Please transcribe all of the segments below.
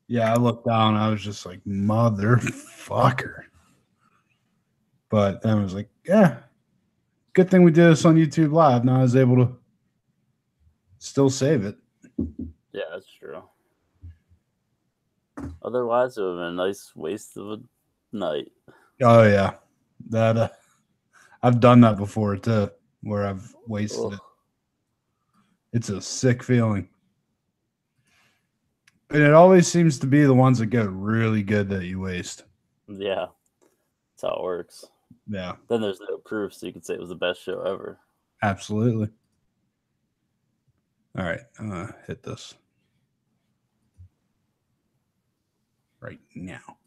Yeah, I looked down. I was just like, motherfucker. But then I was like, yeah, good thing we did this on YouTube Live. Now I was able to still save it. Yeah, that's true. Otherwise, it would have been a nice waste of a night. Oh yeah, that I've done that before too, where I've wasted Ugh. it. It's a sick feeling, and it always seems to be the ones that go really good that you waste. Yeah, that's how it works. Yeah, Then there's no proof, so you could say it was the best show ever. absolutely. All right, I'm gonna hit this right now.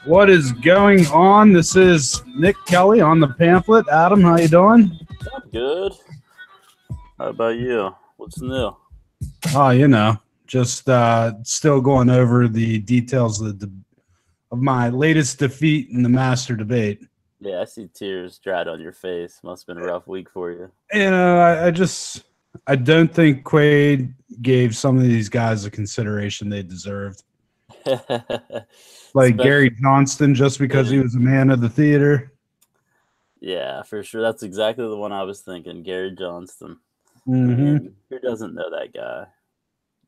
What is going on? This is Nick Kelly on the Pamphlet. Adam, how you doing? I'm good. How about you? What's new? Oh, just still going over the details of my latest defeat in the master debate. Yeah, I see tears dried on your face. Must have been a rough week for you. I don't think Quaid gave some of these guys the consideration they deserved. Like Gary Johnston, just because he was a man of the theater. Yeah, for sure. That's exactly the one I was thinking. Gary Johnston. Mm-hmm. I mean, who doesn't know that guy?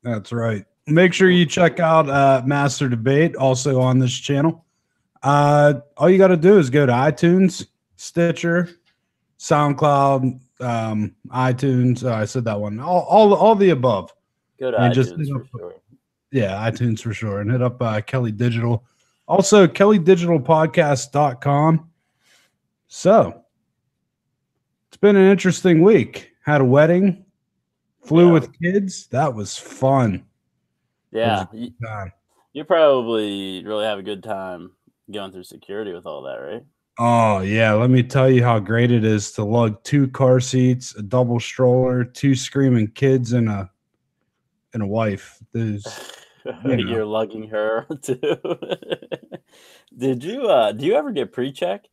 That's right. Make sure you check out Master Debate, also on this channel. All you got to do is go to iTunes, Stitcher, SoundCloud, iTunes. I said that one. All the above. Go to iTunes for sure. Yeah, iTunes for sure. And hit up Kelly Digital. Also, kellydigitalpodcast.com. So, it's been an interesting week. Had a wedding. Flew with kids. That was fun. Yeah. You probably really have a good time going through security with all that, right? Oh, yeah. Let me tell you how great it is to lug 2 car seats, a double stroller, 2 screaming kids, and a wife. You're lugging her too. Do you ever get pre-check?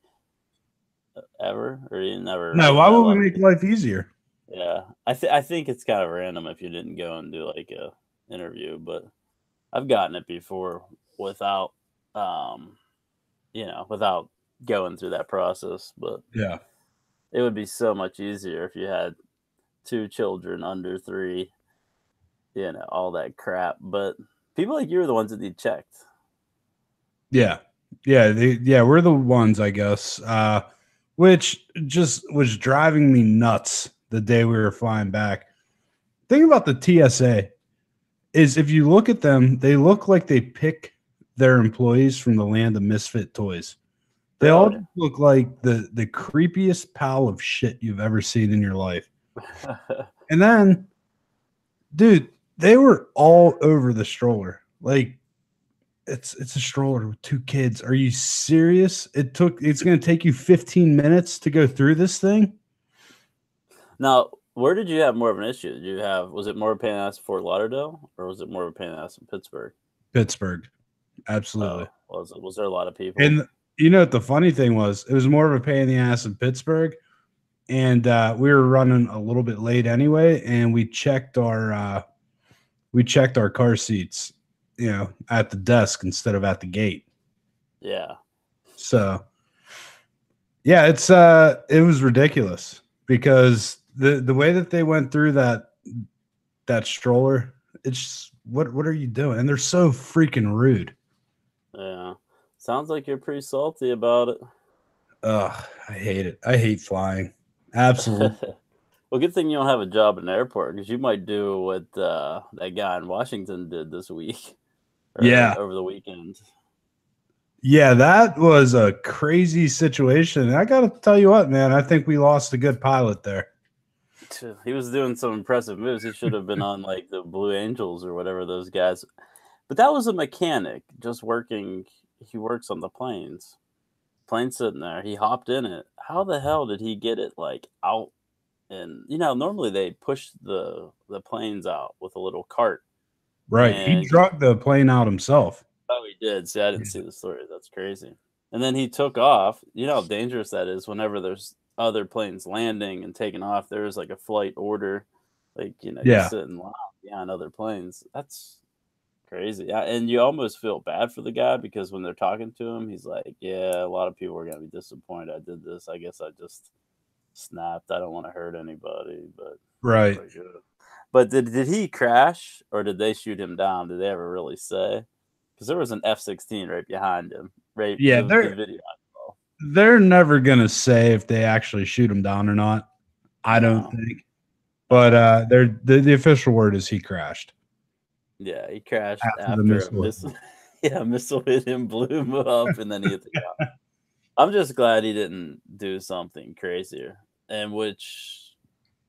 Ever? Or you never? No, why would we make life easier? Yeah. I think it's kind of random if you didn't go and do like a interview, but I've gotten it before without without going through that process. But yeah, it would be so much easier if you had 2 children under 3, all that crap. But people like you are the ones that need checked. Yeah. We're the ones, I guess. Which just was driving me nuts the day we were flying back. Thing about the TSA is if you look at them, they look like they pick their employees from the land of misfit toys. They all look like the creepiest pile of shit you've ever seen in your life. And then, dude, they were all over the stroller. Like, it's a stroller with 2 kids. Are you serious? It's going to take you 15 minutes to go through this thing? Now, where did you have more of an issue? Was it more of a pain in the ass in Fort Lauderdale, or was it more of a pain in the ass in Pittsburgh? Pittsburgh. Absolutely. Was there a lot of people? And you know what the funny thing was? It was more of a pain in the ass in Pittsburgh. And we were running a little bit late anyway, and we checked our car seats, at the desk instead of at the gate. Yeah. So yeah, it was ridiculous because the way that they went through that stroller, it's just, what are you doing? And they're so freaking rude. Yeah. Sounds like you're pretty salty about it. Ugh, I hate it. I hate flying. Absolutely. Well, good thing you don't have a job in an airport, because you might do what that guy in Washington did this week. Over the weekend. Yeah, that was a crazy situation. I got to tell you what, man, I think we lost a good pilot there. He was doing some impressive moves. He should have been on like the Blue Angels or whatever those guys. But that was a mechanic just working. He works on the planes. Plane sitting there. He hopped in it. How the hell did he get it like out? And normally they push the planes out with a little cart. Right. He And drug the plane out himself. oh, he did. See, I didn't see the story. That's crazy. And then he took off. You know how dangerous that is whenever there's other planes landing and taking off. There's like a flight order. Like, you Yeah. sit in line behind other planes. That's crazy. And you almost feel bad for the guy because when they're talking to him, he's like, yeah, a lot of people are going to be disappointed I did this. I guess I just snapped. I don't want to hurt anybody, but Right. like, but did he crash or did they shoot him down? Did they ever really say? Because there was an F-16 right behind him. Right, Yeah, the video. they're never gonna say if they actually shoot him down or not. I don't No. think. But the official word is he crashed. Yeah, he crashed After the after a missile hit missile. Yeah, a missile hit him, blew him up, and then he hit the ground. I'm just glad he didn't do something crazier. And which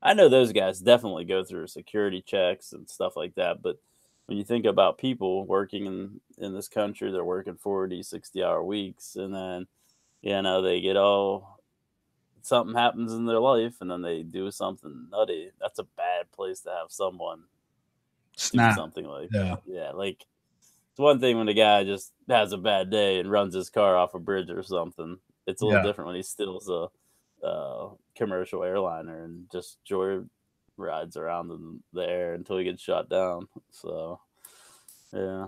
I know those guys definitely go through security checks and stuff like that. But when you think about people working in this country, they're working 40, 60-hour weeks, and then they get something happens in their life, and then they do something nutty. That's a bad place to have someone do Snap. something like Yeah. that. Yeah, like it's one thing when a guy just has a bad day and runs his car off a bridge or something. It's a little Yeah. different when he steals a commercial airliner and just joy rides around in the air until he gets shot down. So, yeah.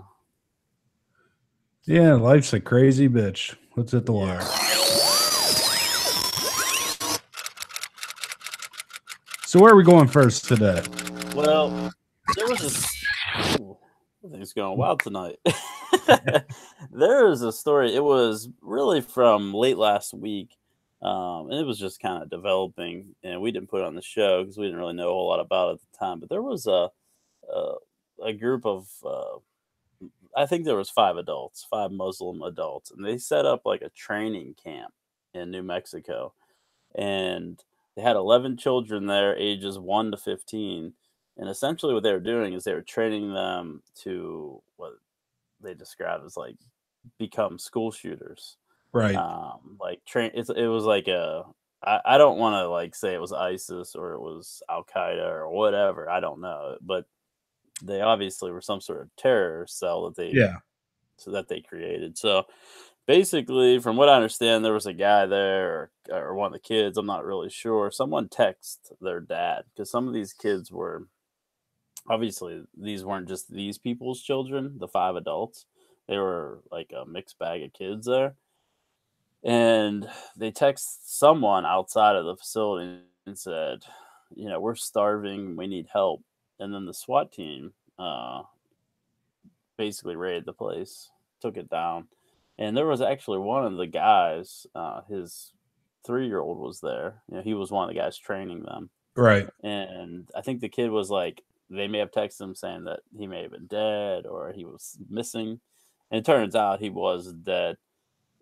Yeah, life's a crazy bitch. What's at the wire? So where are we going first today? Well, there was this. Everything's going wild tonight. There is a story. It was really from late last week, and it was just kind of developing, and we didn't put it on the show because we didn't really know a whole lot about it at the time. But there was a group of I think there was 5 adults, 5 Muslim adults, and they set up like a training camp in New Mexico, and they had 11 children there, ages 1 to 15. And essentially, what they were doing is they were training them to what they describe as like become school shooters. Right. Like it was like I don't want to like say it was ISIS or it was Al Qaeda or whatever. I don't know, but they obviously were some sort of terror cell Yeah. that they created. So basically, from what I understand, there was a guy there or one of the kids. I'm not really sure. Someone texted their dad because some of these kids were obviously these weren't just these people's children, the 5 adults. They were like a mixed bag of kids there. And they text someone outside of the facility and said, we're starving, we need help. And then the SWAT team basically raided the place, took it down. And there was actually one of the guys, his 3-year-old was there. He was one of the guys training them. Right. And I think the kid was like, they may have texted him saying that he may have been dead or he was missing. And it turns out he was dead.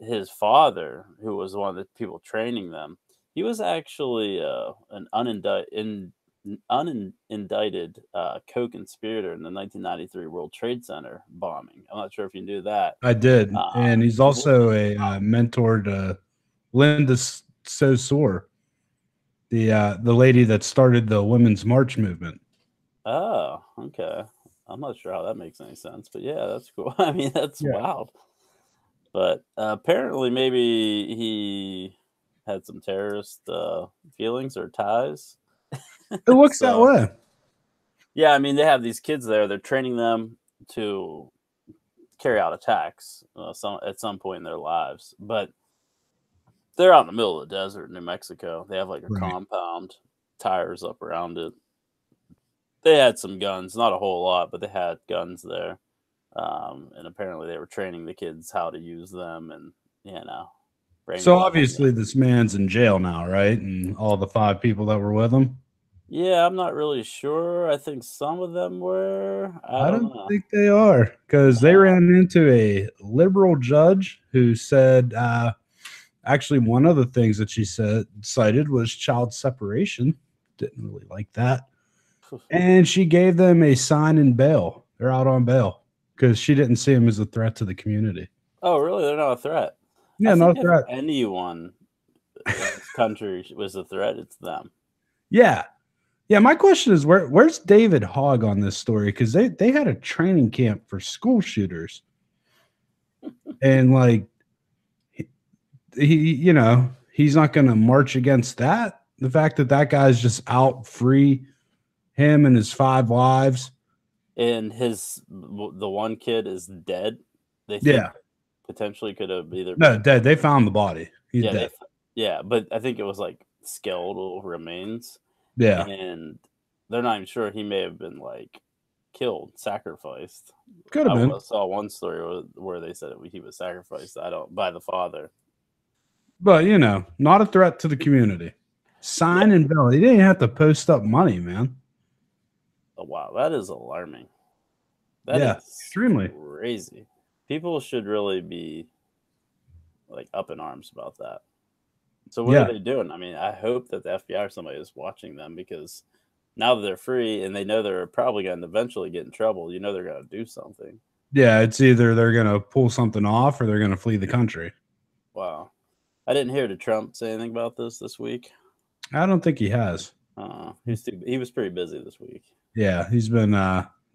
His father, who was one of the people training them, he was actually an unindicted co-conspirator in the 1993 World Trade Center bombing. I'm not sure if you knew that. I did. And he's also a mentor to Linda Sosor, the lady that started the Women's March movement. Oh, okay. I'm not sure how that makes any sense, but yeah, that's cool. I mean, that's wild. But apparently, maybe he had some terrorist feelings or ties. It looks that way. Yeah, I mean, they have these kids there. They're training them to carry out attacks at some point in their lives. But they're out in the middle of the desert in New Mexico. They have like a compound, tires up around it. They had some guns, not a whole lot, but they had guns there. And apparently they were training the kids how to use them and, So obviously this man's in jail now, right? And all the 5 people that were with him? Yeah, I'm not really sure. I think some of them were. I don't know. Think they are because they ran into a liberal judge who said actually one of the things that she cited was child separation. didn't really like that. And she gave them a sign and bail. They're out on bail because she didn't see him as a threat to the community. Oh, really? They're not a threat. I Yeah, no think if threat. anyone in this country was a threat, it's them. Yeah. Yeah, my question is where's David Hogg on this story? Because they had a training camp for school shooters. And like he's not gonna march against that. The fact that that guy's just out free, him and his 5 wives. And the one kid is dead. They think Yeah. potentially could have either No, been dead. They found the body. He's yeah, dead. but I think it was like skeletal remains, Yeah. and they're not even sure. He may have been like killed, sacrificed. Could have been. Saw one story where they said he was sacrificed. By the father. But not a threat to the community. Sign and bill. He didn't have to post up money, man. Oh, wow, that is alarming. That Yeah, is extremely crazy. People should really be like up in arms about that. So what are they doing? I mean, I hope that the FBI or somebody is watching them, because now that they're free and they know they're probably going to eventually get in trouble, they're going to do something. Yeah, it's either they're going to pull something off or they're going to flee the country. Wow. I didn't hear Trump say anything about this week. I don't think he has. He was pretty busy this week. Yeah, he's been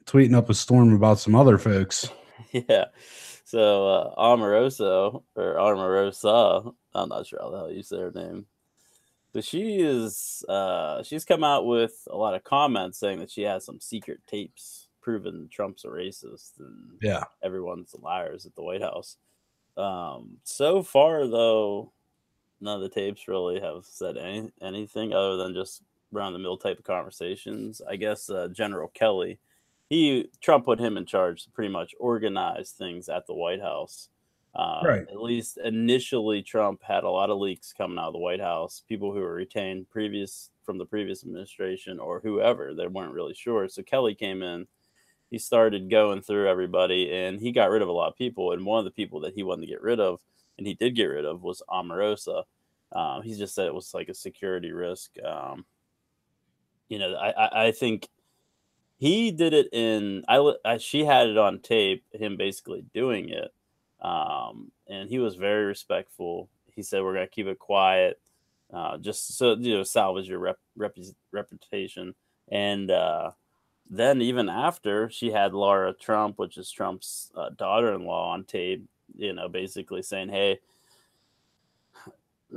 tweeting up a storm about some other folks. Yeah. So Omarosa, I'm not sure how the hell you say her name. So she's come out with a lot of comments saying that she has some secret tapes proving Trump's a racist and everyone's liars at the White House. So far though, none of the tapes really have said anything other than just run-of-the-mill type of conversations. I guess General Kelly, Trump put him in charge to pretty much organize things at the White House. Right. At least initially, Trump had a lot of leaks coming out of the White House, people who were retained from the previous administration or whoever. They weren't really sure. So Kelly came in. He started going through everybody, and he got rid of a lot of people. And one of the people that he wanted to get rid of, and he did get rid of, was Omarosa. He just said it was like a security risk. I think he did it she had it on tape, him basically doing it. And he was very respectful. He said, "We're going to keep it quiet, just so, salvage your reputation." And then even after, she had Laura Trump, which is Trump's daughter-in-law, on tape, basically saying, "Hey,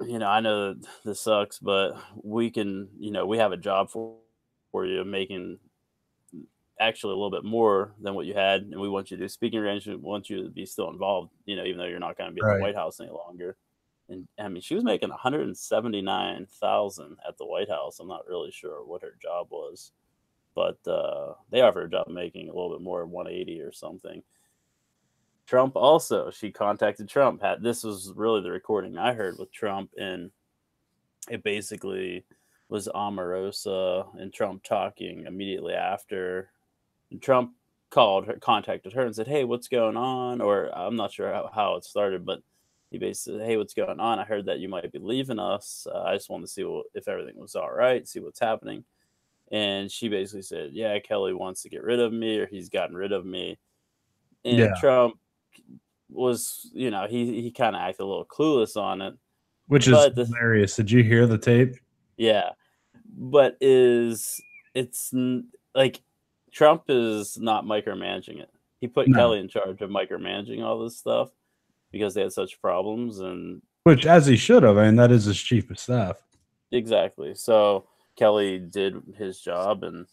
I know that this sucks, but we can, we have a job for you, making actually a little bit more than what you had, and we want you to do speaking arrangement. We want you to be still involved, even though you're not going to be at the White House any longer." And I mean, she was making $179,000 at the White House. I'm not really sure what her job was, but they offered her a job making a little bit more, 180 or something. Trump also, she contacted Trump. This was really the recording I heard with Trump, and it basically was Omarosa and Trump talking immediately after. And Trump contacted her and said, "Hey, what's going on?" Or I'm not sure how it started, but he basically said, "Hey, what's going on? I heard that you might be leaving us. I just wanted to see if everything was all right, see what's happening." And she basically said, "Yeah, Kelly wants to get rid of me, or he's gotten rid of me." And Trump was, he kind of acted a little clueless on it. Which is hilarious. Did you hear the tape? Yeah. But it's like Trump is not micromanaging it. He put Kelly in charge of micromanaging all this stuff because they had such problems, and which, as he should have. I mean, that is his chief of staff. Exactly. So Kelly did his job, and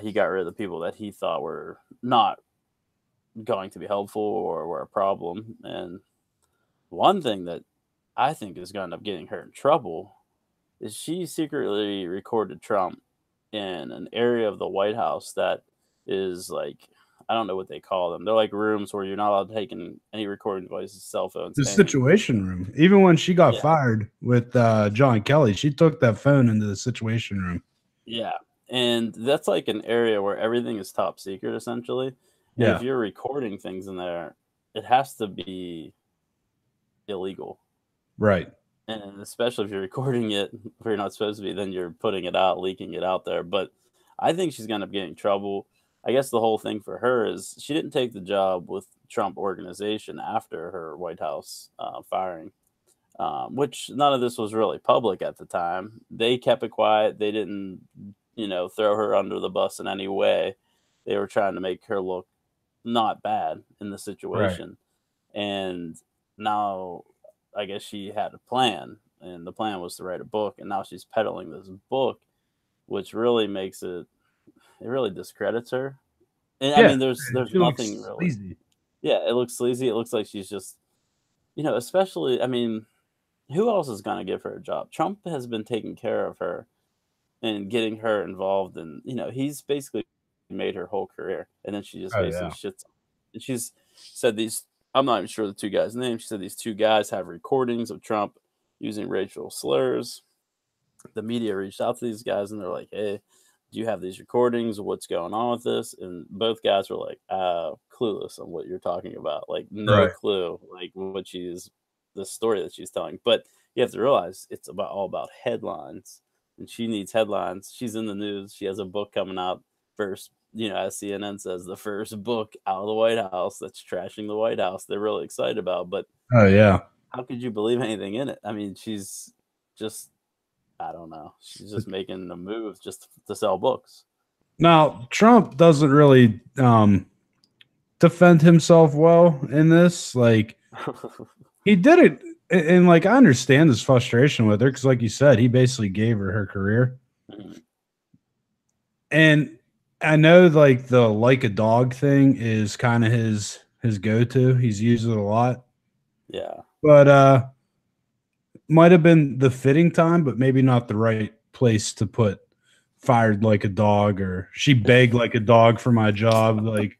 he got rid of the people that he thought were not going to be helpful or were a problem. And one thing that I think is going to end up getting her in trouble is she secretly recorded Trump in an area of the White House that is like, I don't know what they call them. They're like rooms where you're not allowed to take any recording devices, cell phones. The situation room. Even when she got fired with John Kelly, she took that phone into the situation room. Yeah. And that's like an area where everything is top secret, essentially. And if you're recording things in there, it has to be illegal. Right. and especially if you're recording it where you're not supposed to be, then you're putting it out, leaking it out there. But I think she's gonna get in trouble. I guess the whole thing for her is she didn't take the job with Trump organization after her White House firing, which none of this was really public at the time. They kept it quiet. They didn't, throw her under the bus in any way. They were trying to make her look not bad in the Right. situation. And now I guess she had a plan, and the plan was to write a book, and now she's peddling this book, which really makes it really discredits her. And I Yeah. mean, there's She nothing looks really. sleazy. Yeah, it looks sleazy. It looks like she's just, especially. I mean, who else is going to give her a job? Trump has been taking care of her and getting her involved, and he's basically made her whole career, and then she just Oh basically yeah. shits. And she's said these. I'm not even sure the two guys' names. She said these two guys have recordings of Trump using racial slurs. The media reached out to these guys, and they're like, "Hey, do you have these recordings? What's going on with this?" And both guys were like, clueless on what you're talking about. Like, no Right. clue, like the story that she's telling. But you have to realize it's all about headlines, and she needs headlines. She's in the news. She has a book coming out first. As CNN says, the first book out of the White House that's trashing the White House. They're really excited about. But Oh yeah. how could you believe anything in it? I mean, she's just, I don't know. She's just making a move just to sell books. Now Trump doesn't really defend himself well in this. Like he did it, and like I understand his frustration with her because, like you said, he basically gave her career. Mhm. And I know like a dog thing is kind of his go to. He's used it a lot, Yeah. but might have been the fitting time, but maybe not the right place to put fired like a dog or she begged like a dog for my job. Like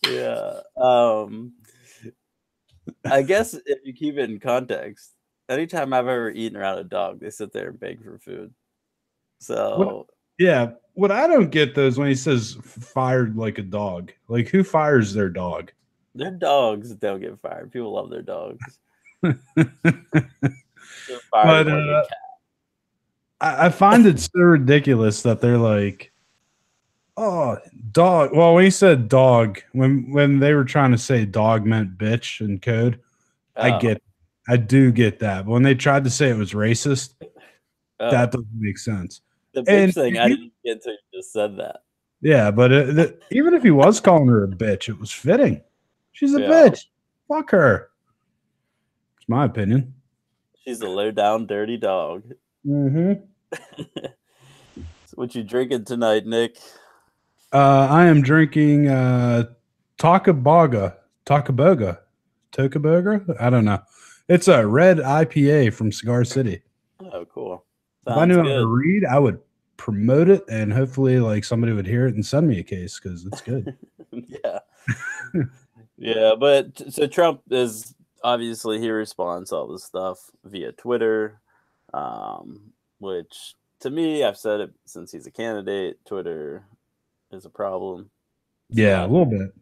Yeah. I guess if you keep it in context, anytime I've ever eaten around a dog, they sit there and beg for food. what? So Yeah, what I don't get though is when he says fired like a dog. Like who fires their dog? their dogs don't get fired. People love their dogs. They're fired But like a cat. I find it so ridiculous that they're like, oh, dog. Well, when he said dog, when they were trying to say dog meant bitch in code, I Oh, get, I do get that. But when they tried to say it was racist, that oh. doesn't make sense. The And bitch thing, I didn't get to you just said that. yeah, but even if he was calling her a bitch, it was fitting. She's a Yeah. bitch. Fuck her. It's my opinion. She's a low down dirty dog. Mm-hmm. So what you drinking tonight, Nick? I am drinking Takabaga, Takaboga, Tokaboga. I don't know. It's a red IPA from Cigar City. Oh, cool. If I Sounds knew how to good. read, I would promote it, and hopefully, like somebody would hear it and send me a case because it's good. Yeah. Yeah, but so Trump is obviously he responds to all this stuff via Twitter, which to me, I've said it since he's a candidate. Twitter is a problem. It's Yeah, a not. little bit.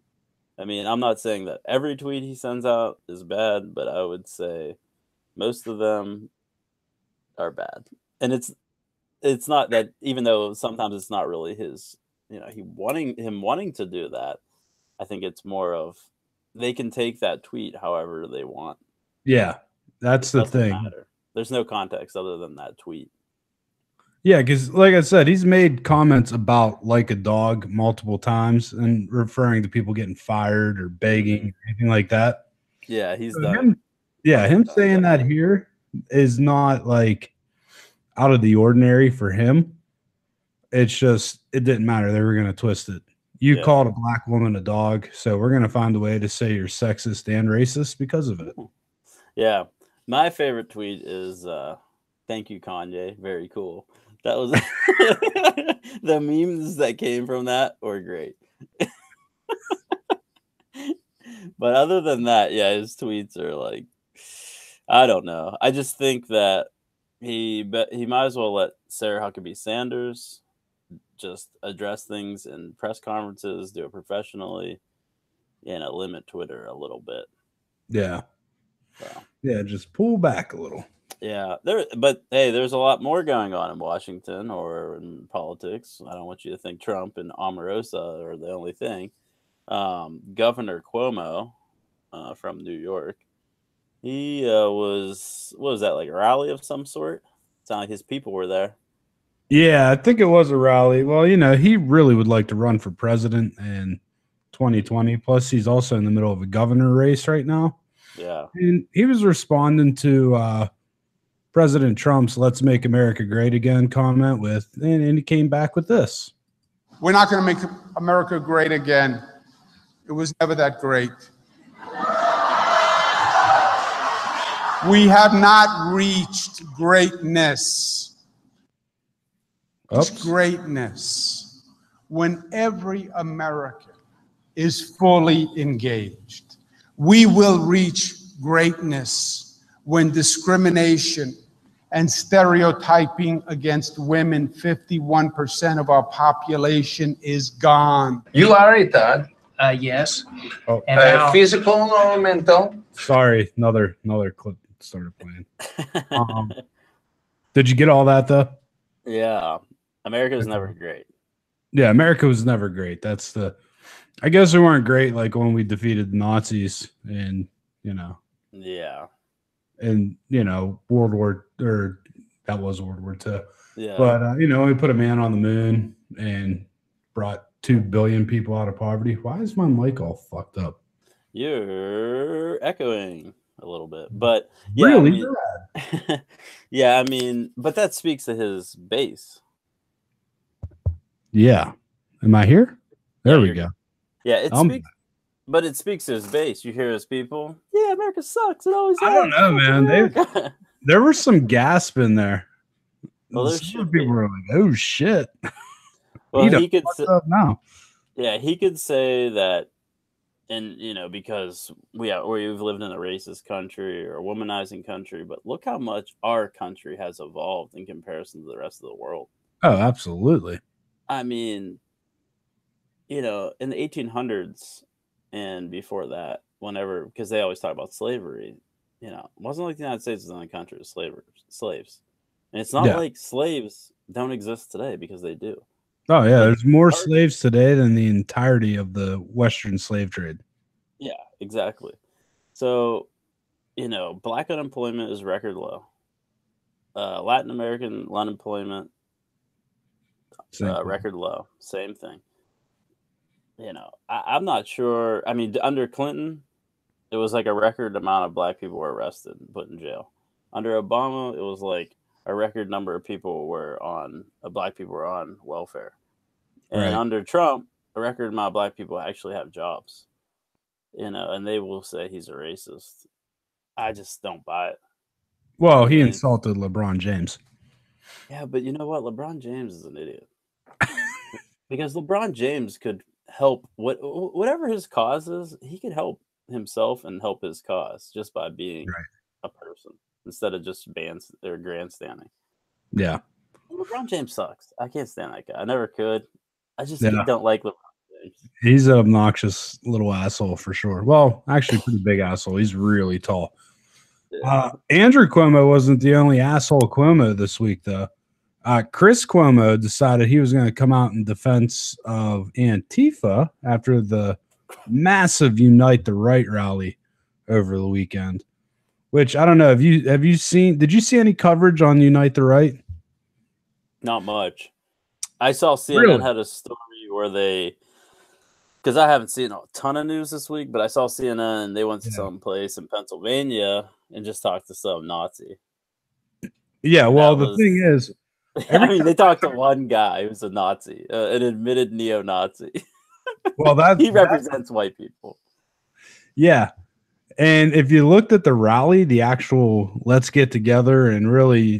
I mean, I'm not saying that every tweet he sends out is bad, but I would say most of them are bad. And it's not that, even though sometimes it's not really his, he wanting to do that. I think it's more of they can take that tweet however they want. Yeah, that's It the doesn't thing. matter. There's no context other than that tweet. Yeah, because like I said, he's made comments about like a dog multiple times and referring to people getting fired or Hmm. begging, anything like that. Yeah, he's So done it him, yeah, plenty him of times. saying that here is not like out of the ordinary for him. It's just it didn't matter. They were going to twist it. You Yeah. called a black woman a dog, so we're going to find a way to say you're sexist and racist because of it. Yeah. My favorite tweet is thank you, Kanye. Very cool. That was the memes that came from that were great. But other than that, yeah, his tweets are like, I don't know. I just think that he might as well let Sarah Huckabee Sanders just address things in press conferences, do it professionally, and limit Twitter a little bit. Yeah. So. Yeah, just pull back a little. Yeah, but hey, there's a lot more going on in Washington or in politics. I don't want you to think Trump and Omarosa are the only thing. Governor Cuomo from New York, he what was that, like a rally of some sort? Sound like his people were there. Yeah, I think it was a rally. Well, he really would like to run for president in 2020. Plus, he's also in the middle of a governor race right now. Yeah. And he was responding to President Trump's "Let's Make America Great Again" comment and he came back with this. We're not going to make America great again. It was never that great. We have not reached greatness. It's greatness when every American is fully engaged. We will reach greatness when discrimination and stereotyping against women, 51% of our population, is gone. You are retarded. Yes. Oh, And now, Physical or mental? sorry, another clip started playing. Did you get all that though? Yeah. America was never great. Yeah, America was never great. I guess we weren't great like when we defeated the Nazis and Yeah. and that was World War II. Yeah. But we put a man on the moon and brought 2 billion people out of poverty. Why is my mic all fucked up? You're echoing a little bit, but yeah, Really? yeah, I mean, but that speaks to his base. Yeah. Am I here? There we go. Yeah, but it speaks to his base. You hear his people. Yeah, America sucks. It always. I don't know, man. There was some gasp in there. Well, some people were like, "Oh shit." Well, he could say, now. Yeah, he could say that, and because we've lived in a racist country or a womanizing country, but look how much our country has evolved in comparison to the rest of the world. Oh, absolutely. I mean, in the 1800s and before that, because they always talk about slavery, it wasn't like the United States was the only country with slaves. And it's not like slaves don't exist today, because they do. Oh, yeah. There's more slaves today than the entirety of the Western slave trade. Yeah, exactly. So, black unemployment is record low. Latin American unemployment, record low. Same thing. I'm not sure. I mean, under Clinton, it was like a record amount of black people were arrested and put in jail. Under Obama, it was like a record number of people black people were on welfare. And under Trump, a record amount of black people actually have jobs. And they will say he's a racist. I just don't buy it. Well, he insulted LeBron James. Yeah, but you know what? LeBron James is an idiot. Because LeBron James could help whatever his cause is, he could help himself and help his cause just by being a person instead of just grandstanding. Yeah. LeBron James sucks. I can't stand that guy. I never could. I just don't like LeBron James. He's an obnoxious little asshole for sure. Well, actually, pretty big asshole. He's really tall. Yeah. Andrew Cuomo wasn't the only asshole Cuomo this week, though. Chris Cuomo decided he was going to come out in defense of Antifa after the massive Unite the Right rally over the weekend. Which I don't know. Have you seen? Did you see any coverage on Unite the Right? Not much. I saw CNN had a story where because I haven't seen a ton of news this week, but I saw CNN and they went to some place in Pennsylvania and just talked to some Nazi. Yeah, well, the thing is, they talked to one guy who's a Nazi, an admitted neo-Nazi. Well, he represents white people. Yeah. And if you looked at the rally, the actual let's get together and really,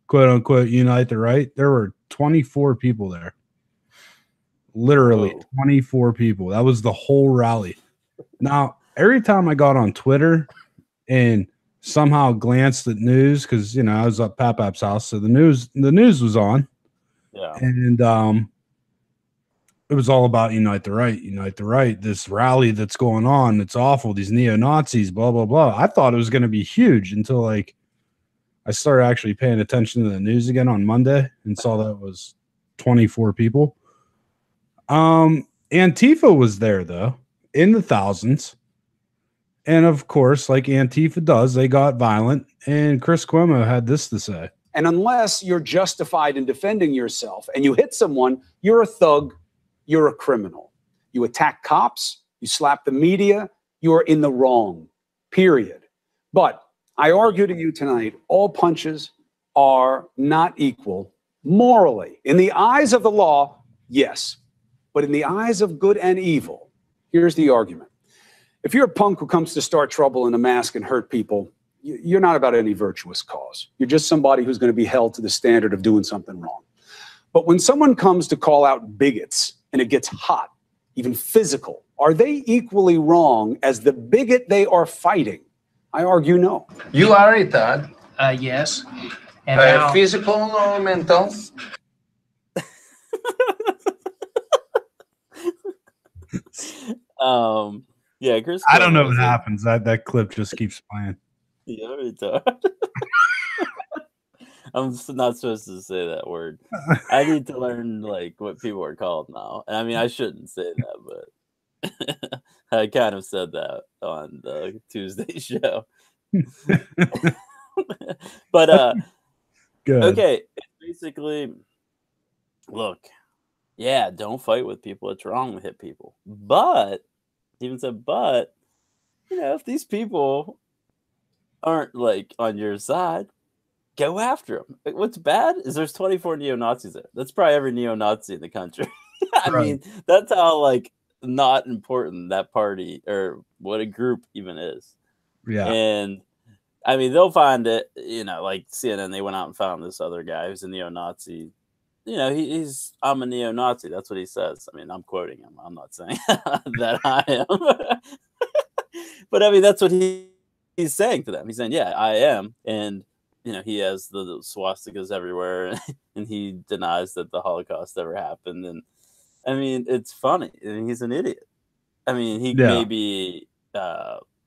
quote unquote, unite the right, there were 24 people there. Literally 24 people. That was the whole rally. Now, every time I got on Twitter and somehow glanced at news, because I was at Papap's house, so the news was on. Yeah. And it was all about unite the right, unite the right. This rally that's going on, it's awful. These neo-Nazis, blah, blah, blah. I thought it was going to be huge until like I started actually paying attention to the news again on Monday and saw that it was 24 people. Antifa was there though, in the thousands. And of course, like Antifa does, they got violent. And Chris Cuomo had this to say. And unless you're justified in defending yourself and you hit someone, you're a thug, you're a criminal. You attack cops, you slap the media, you are in the wrong, period. But I argue to you tonight, all punches are not equal morally. In the eyes of the law, yes. But in the eyes of good and evil, here's the argument. If you're a punk who comes to start trouble in a mask and hurt people, you're not about any virtuous cause. You're just somebody who's going to be held to the standard of doing something wrong. But when someone comes to call out bigots and it gets hot, even physical, are they equally wrong as the bigot they are fighting? I argue no. You are retarded. Yes. And now, Physical or mental? Yeah, Chris. I don't know Cuomo what is a- happens. That clip just keeps playing. Yeah, retard. I'm not supposed to say that word. I need to learn like what people are called now. I mean, I shouldn't say that, but I kind of said that on the Tuesday show. But Good. okay, it's basically, look, yeah, don't fight with people. It's wrong to hit people. But even said, but if these people aren't like on your side, go after them. What's bad is there's 24 neo-Nazis there. That's probably every neo-Nazi in the country. I mean, that's how like not important that party or what a group even is. Yeah. And I mean, they'll find it, like CNN, they went out and found this other guy who's a neo-Nazi. I'm a neo-Nazi. That's what he says. I mean, I'm quoting him. I'm not saying that I am. But I mean, that's what he's saying to them. He's saying, yeah, I am. And, he has the swastikas everywhere. And he denies that the Holocaust ever happened. And I mean, it's funny. I mean, he's an idiot. I mean, he may be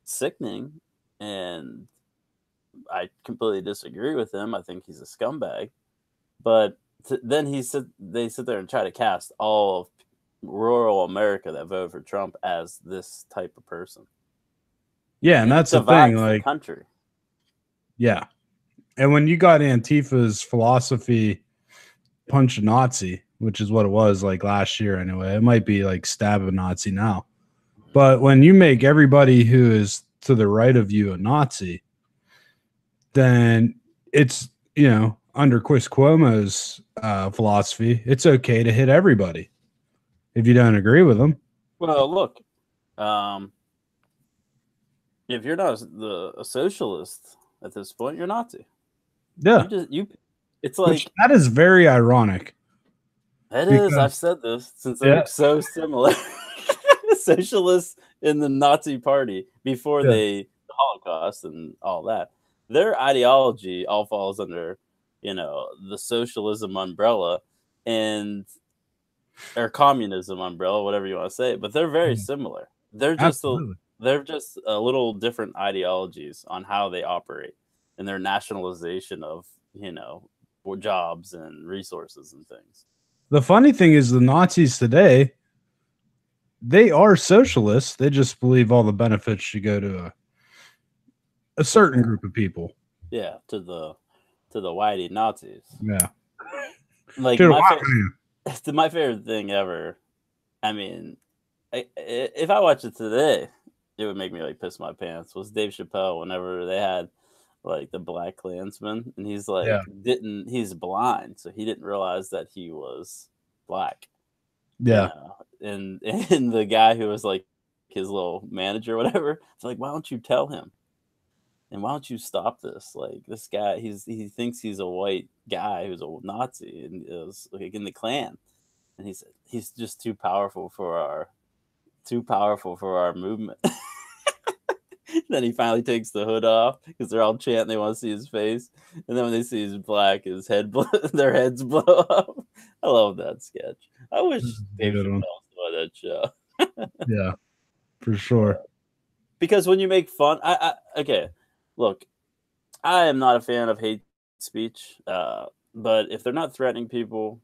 sickening. And I completely disagree with him. I think he's a scumbag. But then they sit there and try to cast all of rural America that voted for Trump as this type of person. Yeah, and that's the thing. Like, country. Yeah, and when you got Antifa's philosophy, punch a Nazi, which is what it was like last year anyway. It might be like stab a Nazi now, but when you make everybody who is to the right of you a Nazi, then it's under Chris Cuomo's philosophy, it's okay to hit everybody if you don't agree with them. Well, look, if you're not a socialist at this point, you're Nazi. Yeah, it's like which, that is very ironic. It is. I've said this since they're so similar. Socialists in the Nazi Party before the Holocaust and all that, their ideology all falls under the socialism umbrella or communism umbrella, whatever you want to say. But they're very similar. They're just a little different ideologies on how they operate and their nationalization of jobs and resources and things. The funny thing is the Nazis today, they are socialists. They just believe all the benefits should go to a certain group of people. Yeah, to the whitey Nazis. Yeah. Like my favorite thing ever. I mean, if I watch it today, it would make me like piss my pants. Was Dave Chappelle whenever they had like the Black Klansman, and he's like he's blind, so he didn't realize that he was black. Yeah. And the guy who was like his little manager or whatever, it's like, why don't you tell him? And why don't you stop this? Like this guy, he thinks he's a white guy who's a Nazi and is like in the Klan, and he's just too powerful for our movement. Then he finally takes the hood off because they're all chanting they want to see his face, and then when they see he's black, their heads blow up. I love that sketch. I wish This is a Dave good Chappelle one. saw that show. Yeah, for sure. Because when you make fun, okay, look, I am not a fan of hate speech, but if they're not threatening people,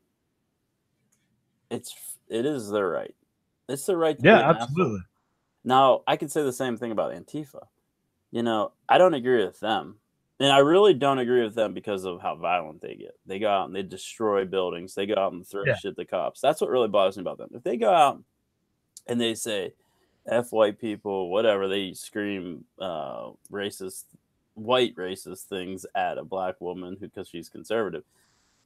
it is their right. It's their right to be Yeah, an asshole. absolutely. Now, I could say the same thing about Antifa. You know, I don't agree with them. And I really don't agree with them because of how violent they get. They go out and they destroy buildings. They go out and throw Yeah. shit at the cops. That's what really bothers me about them. If they go out and they say, F white people, whatever, they scream white racist things at a black woman because she's conservative.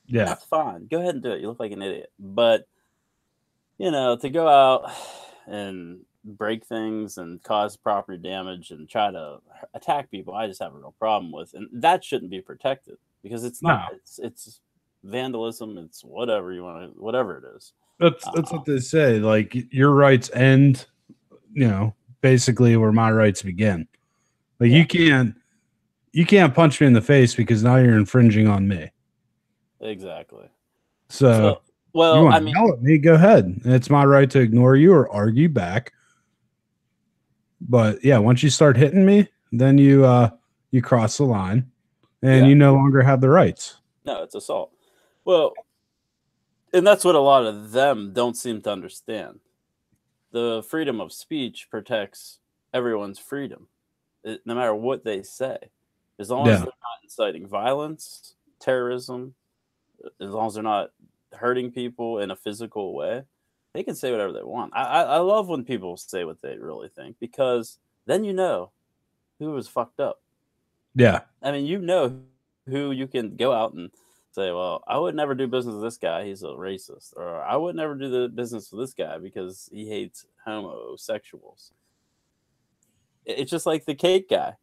Yeah. That's fine. Go ahead and do it. You look like an idiot. But, you know, to go out and break things and cause property damage and try to attack people, I just have a real problem with. And that shouldn't be protected because it's not. No. It's vandalism. It's whatever you want to, whatever it is. That's what they say. Like your rights end, you know, basically where my rights begin. Like you can't punch me in the face because now you're infringing on me. Exactly. So well, you want I to mean, yell at me? Go ahead. It's my right to ignore you or argue back. But yeah, once you start hitting me, then you cross the line, and you no longer have the rights. No, it's assault. Well, and that's what a lot of them don't seem to understand. The freedom of speech protects everyone's freedom, no matter what they say. As long as they're not inciting violence, terrorism, as long as they're not hurting people in a physical way, they can say whatever they want. I love when people say what they really think because then you know who was fucked up. Yeah. I mean, you know who you can go out and say, well, I would never do business with this guy. He's a racist. Or I would never do the business with this guy because he hates homosexuals. It's just like the cake guy.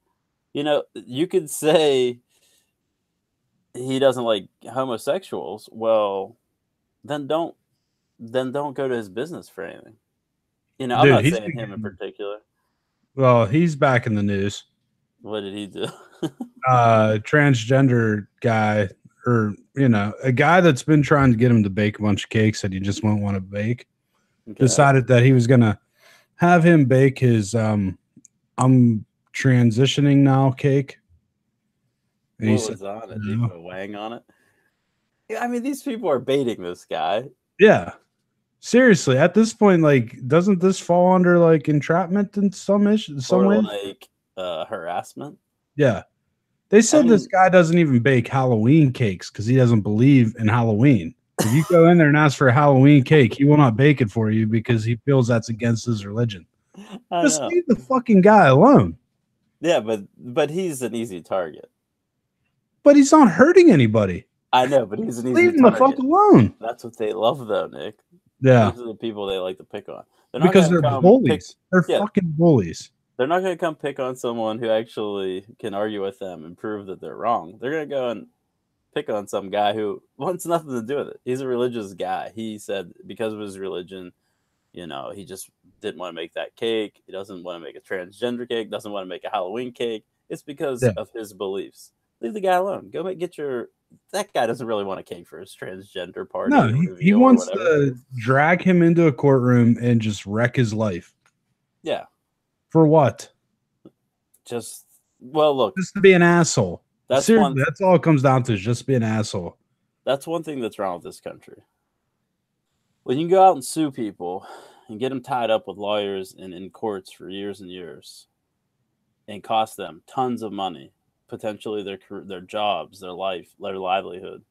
You know, you could say he doesn't like homosexuals. Well, then don't go to his business for anything. You know, Dude, I'm not saying him in particular. Well, he's back in the news. What did he do? Transgender guy, or you know, a guy that's been trying to get him to bake a bunch of cakes that he just won't want to bake, decided that he was gonna have him bake his I'm transitioning now cake. And what was on it? Did he put a wang on it? Yeah, I mean, these people are baiting this guy. Yeah. Seriously, at this point, like, doesn't this fall under like entrapment in some way? Like harassment? Yeah. They said this guy doesn't even bake Halloween cakes because he doesn't believe in Halloween. If you go in there and ask for a Halloween cake, he will not bake it for you because he feels that's against his religion. Just leave the fucking guy alone. Yeah, but he's an easy target. But he's not hurting anybody. I know, but he's an easy target. Leave him the fuck alone. That's what they love, though, Nick. Yeah. Those are the people they like to pick on. Because they're bullies. They're fucking bullies. They're not going to come pick on someone who actually can argue with them and prove that they're wrong. They're going to go and pick on some guy who wants nothing to do with it. He's a religious guy. He said because of his religion, you know, he just didn't want to make that cake. He doesn't want to make a transgender cake, doesn't want to make a Halloween cake. It's because of his beliefs. Leave the guy alone. Go get your... That guy doesn't really want a cake for his transgender party. No, he wants to drag him into a courtroom and just wreck his life. Yeah. For what? Just, well, look. Just to be an asshole. That's all it comes down to is just be an asshole. That's one thing that's wrong with this country. When you go out and sue people and get them tied up with lawyers and in courts for years and years and cost them tons of money, potentially their jobs, their life, their livelihood,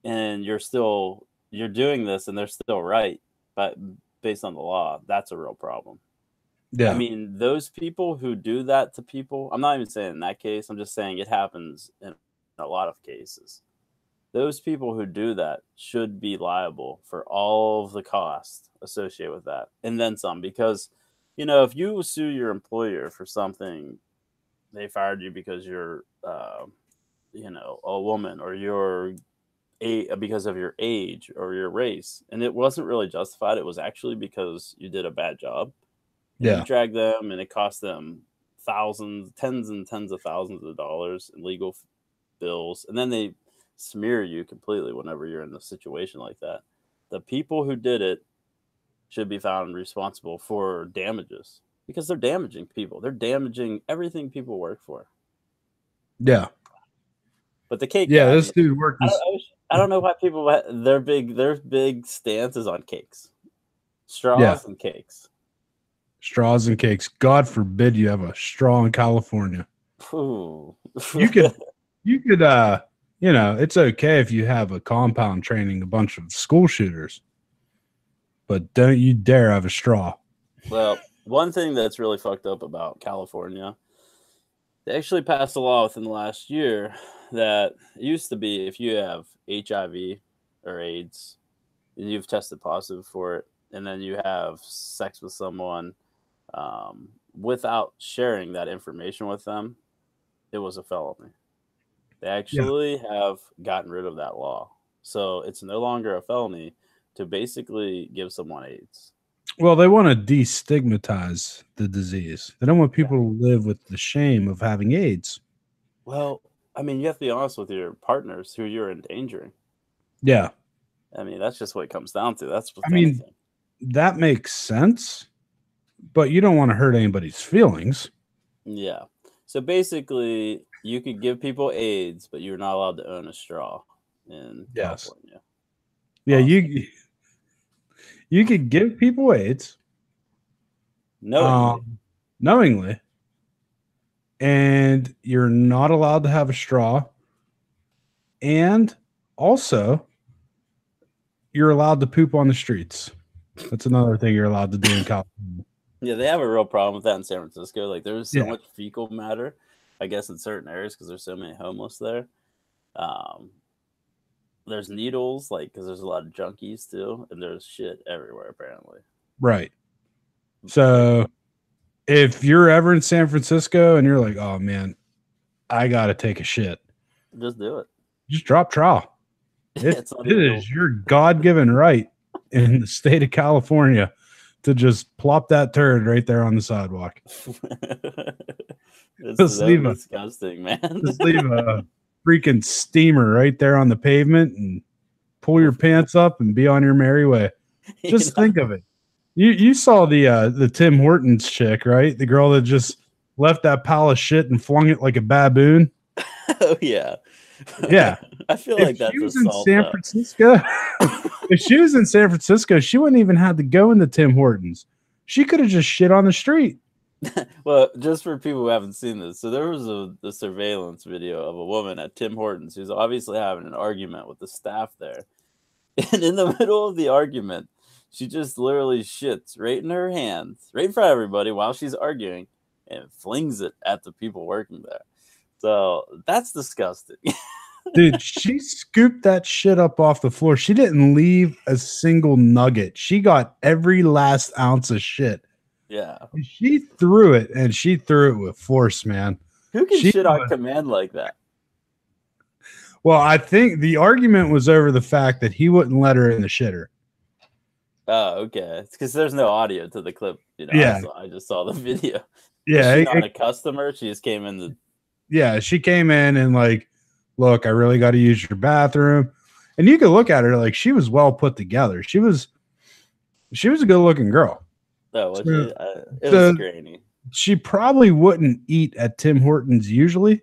and you're doing this and they're still right, but based on the law, that's a real problem. Yeah. I mean, those people who do that to people, I'm not even saying in that case, I'm just saying it happens in a lot of cases. Those people who do that should be liable for all of the costs associated with that and then some, because, you know, if you sue your employer for something, they fired you because you're, you know, a woman, or because of your age or your race, and it wasn't really justified. It was actually because you did a bad job. You drag them, and it cost them tens and tens of thousands of dollars in legal bills, and then they smear you completely whenever you're in a situation like that. the people who did it should be found responsible for damages because they're damaging people. They're damaging everything people work for. Yeah. But the cake Yeah, guy, this dude worked his, I don't know why people their big stance is on cakes, straws and cakes. straws and cakes. God forbid you have a straw in California. Ooh. You could you know, it's okay if you have a compound training a bunch of school shooters, but don't you dare have a straw. Well, one thing that's really fucked up about California, they actually passed a law within the last year that it used to be if you have HIV or AIDS and you've tested positive for it, and then you have sex with someone without sharing that information with them, it was a felony. They actually have gotten rid of that law. So it's no longer a felony to basically give someone AIDS. Well, they want to destigmatize the disease. They don't want people to live with the shame of having AIDS. Well, I mean, you have to be honest with your partners who you're endangering. Yeah. I mean, that's just what it comes down to. That's with I mean, anything. that makes sense, but you don't want to hurt anybody's feelings. Yeah. So basically, you could give people AIDS, but you're not allowed to own a straw in California. Yeah, Awesome. you could give people AIDS knowingly, and you're not allowed to have a straw, and also you're allowed to poop on the streets. That's another thing you're allowed to do in California. Yeah, they have a real problem with that in San Francisco. Like, there's so much fecal matter, I guess, in certain areas because there's so many homeless there. There's needles, like, because there's a lot of junkies too, and there's shit everywhere apparently. Right. So if you're ever in San Francisco and you're like, oh man, I gotta take a shit, just do it. Just drop trial. It is your God-given right in the state of California to just plop that turd right there on the sidewalk. It's so disgusting, man. Just leave a freaking steamer right there on the pavement and pull your pants up and be on your merry way. Just think of it. You saw the Tim Hortons chick, right? The girl that just left that pile of shit and flung it like a baboon. Oh yeah. Yeah. I feel like that's she was in San Francisco. If she was in San Francisco, she wouldn't even have to go into Tim Hortons. She could have just shit on the street. Well, just for people who haven't seen this, so there was a surveillance video of a woman at Tim Hortons who's obviously having an argument with the staff there. And in the middle of the argument, she just literally shits right in her hands, right in front of everybody while she's arguing, and flings it at the people working there. So that's disgusting. Dude, she scooped that shit up off the floor. She didn't leave a single nugget. She got every last ounce of shit. Yeah. And she threw it, and she threw it with force, man. Who can shit on command like that? Well, I think the argument was over the fact that he wouldn't let her in the shitter. Oh, okay. It's because there's no audio to the clip. You know, yeah. I just saw the video. Yeah. Was she not a customer? She just came in Yeah, she came in and like, look, I really got to use your bathroom. And you could look at her like she was well put together. She was a good looking girl. Oh, it was grainy. She probably wouldn't eat at Tim Hortons usually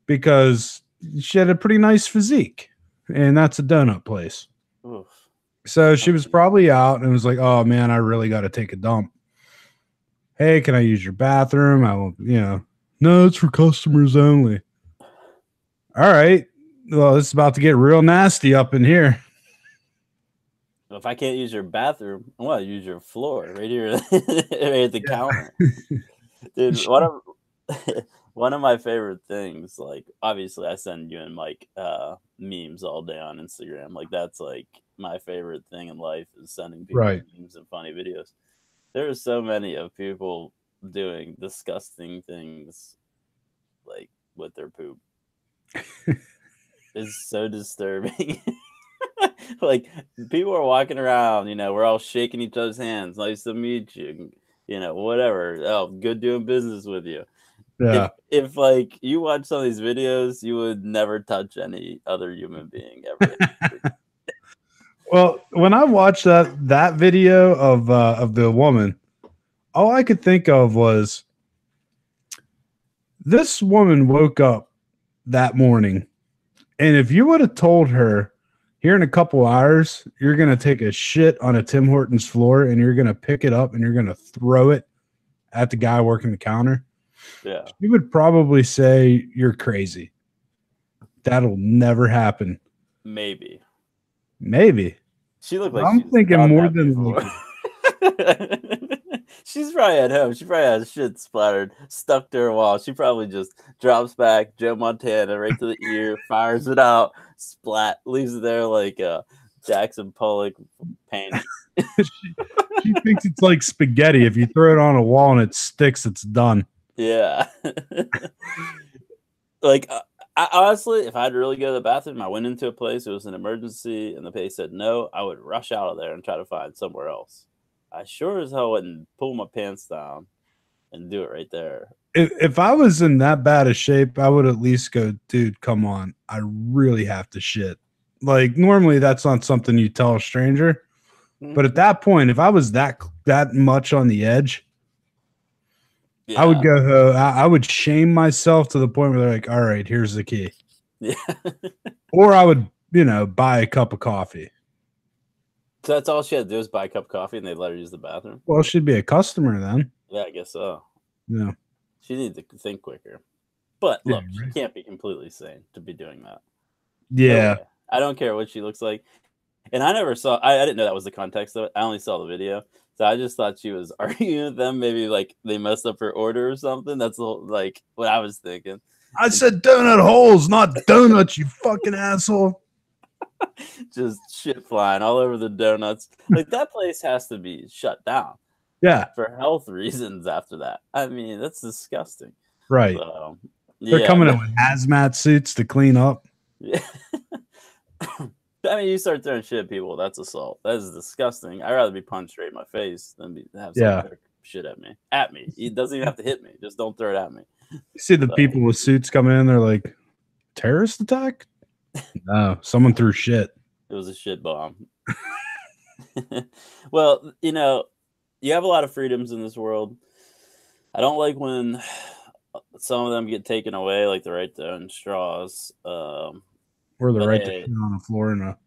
because she had a pretty nice physique, and that's a donut place. Oof. So she was probably out and was like, oh man, I really got to take a dump. Hey, can I use your bathroom? I will, no, it's for customers only. All right. Well, it's about to get real nasty up in here. If I can't use your bathroom, I want to use your floor right here right at the counter. Dude, one of my favorite things, like, obviously I send you and Mike memes all day on Instagram. Like, that's like my favorite thing in life is sending people memes and funny videos. There are so many of people doing disgusting things like with their poop. It's so disturbing. Like, people are walking around, we're all shaking each other's hands. Nice to meet you. Whatever. Oh, good doing business with you. Yeah. If like you watch some of these videos, you would never touch any other human being ever. Well, when I watched that video of the woman, all I could think of was this woman woke up that morning, and if you would have told her here in a couple hours you're gonna take a shit on a Tim Hortons floor and you're gonna pick it up and you're gonna throw it at the guy working the counter, Yeah. she would probably say you're crazy. That'll never happen. Maybe. She looked like I'm she's thinking done more that than before. She's probably at home. She probably has shit splattered, stuck to her wall. She probably just drops back, Joe Montana, right to the ear, fires it out, splat, leaves it there like Jackson Pollock painting. she thinks it's like spaghetti. If you throw it on a wall and it sticks, it's done. Yeah. Like, I honestly, if I had to really go to the bathroom, I went into a place, it was an emergency, and the place said no, I would rush out of there and try to find somewhere else. I sure as hell wouldn't pull my pants down and do it right there. If I was in that bad a shape, I would at least go, dude, come on. I really have to shit. Like, normally that's not something you tell a stranger. But at that point, if I was that much on the edge, Yeah. I would go, I would shame myself to the point where they're like, all right, here's the key. Yeah. Or I would, buy a cup of coffee. So that's all she had to do is buy a cup of coffee and they'd let her use the bathroom? Well, she'd be a customer then. Yeah, I guess so. Yeah. She needs to think quicker. But Yeah, look, right. she can't be completely sane to be doing that. Yeah. No way. I don't care what she looks like. And I never saw, I didn't know that was the context of it. I only saw the video. So I just thought she was arguing with them. Maybe like they messed up her order or something. That's like what I was thinking. I said donut holes, not donuts, you fucking asshole. Just shit flying all over the donuts. Like that place has to be shut down Yeah. for health reasons after that. I mean, that's disgusting. Right. So, They're coming in with hazmat suits to clean up. Yeah. I mean, you start throwing shit at people, that's assault. That is disgusting. I'd rather be punched straight in my face than have someone throw shit at me. At me. It doesn't even have to hit me. Just don't throw it at me. You see the people with suits coming in, they're like, terrorist attack? No, someone threw shit. It was a shit bomb. Well, you have a lot of freedoms in this world. I don't like when some of them get taken away, like the right to own straws. Or the right to sit on the floor in a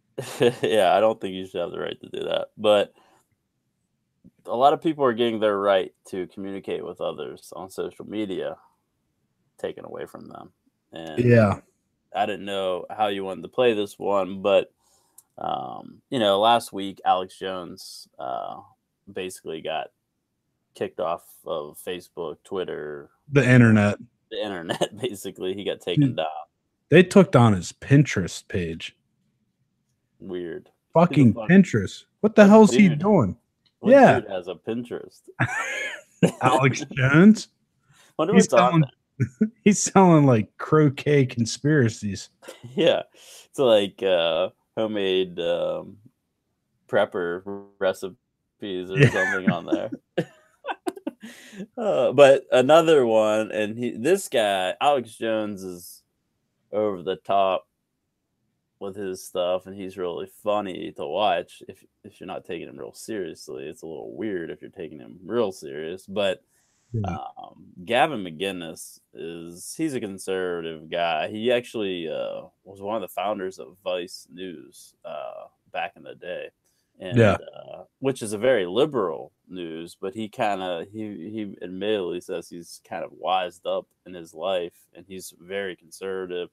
yeah, I don't think you should have the right to do that. But a lot of people are getting their right to communicate with others on social media taken away from them. And yeah. I didn't know how you wanted to play this one, but last week Alex Jones basically got kicked off of Facebook, Twitter, The internet. Basically. He got taken down. They took down his Pinterest page. Weird. Fucking Pinterest. What the hell's he doing? What Yeah. dude has a Pinterest? Alex Jones. Wonder what's on there. He's selling like croquet conspiracies. Yeah. It's like homemade prepper recipes or something on there. But another one, and this guy, Alex Jones, is over the top with his stuff, and he's really funny to watch if you're not taking him real seriously. It's a little weird if you're taking him real serious, but Gavin McInnes he's a conservative guy. He actually was one of the founders of Vice News back in the day, and which is a very liberal news, but he admittedly says he's kind of wised up in his life, and he's very conservative,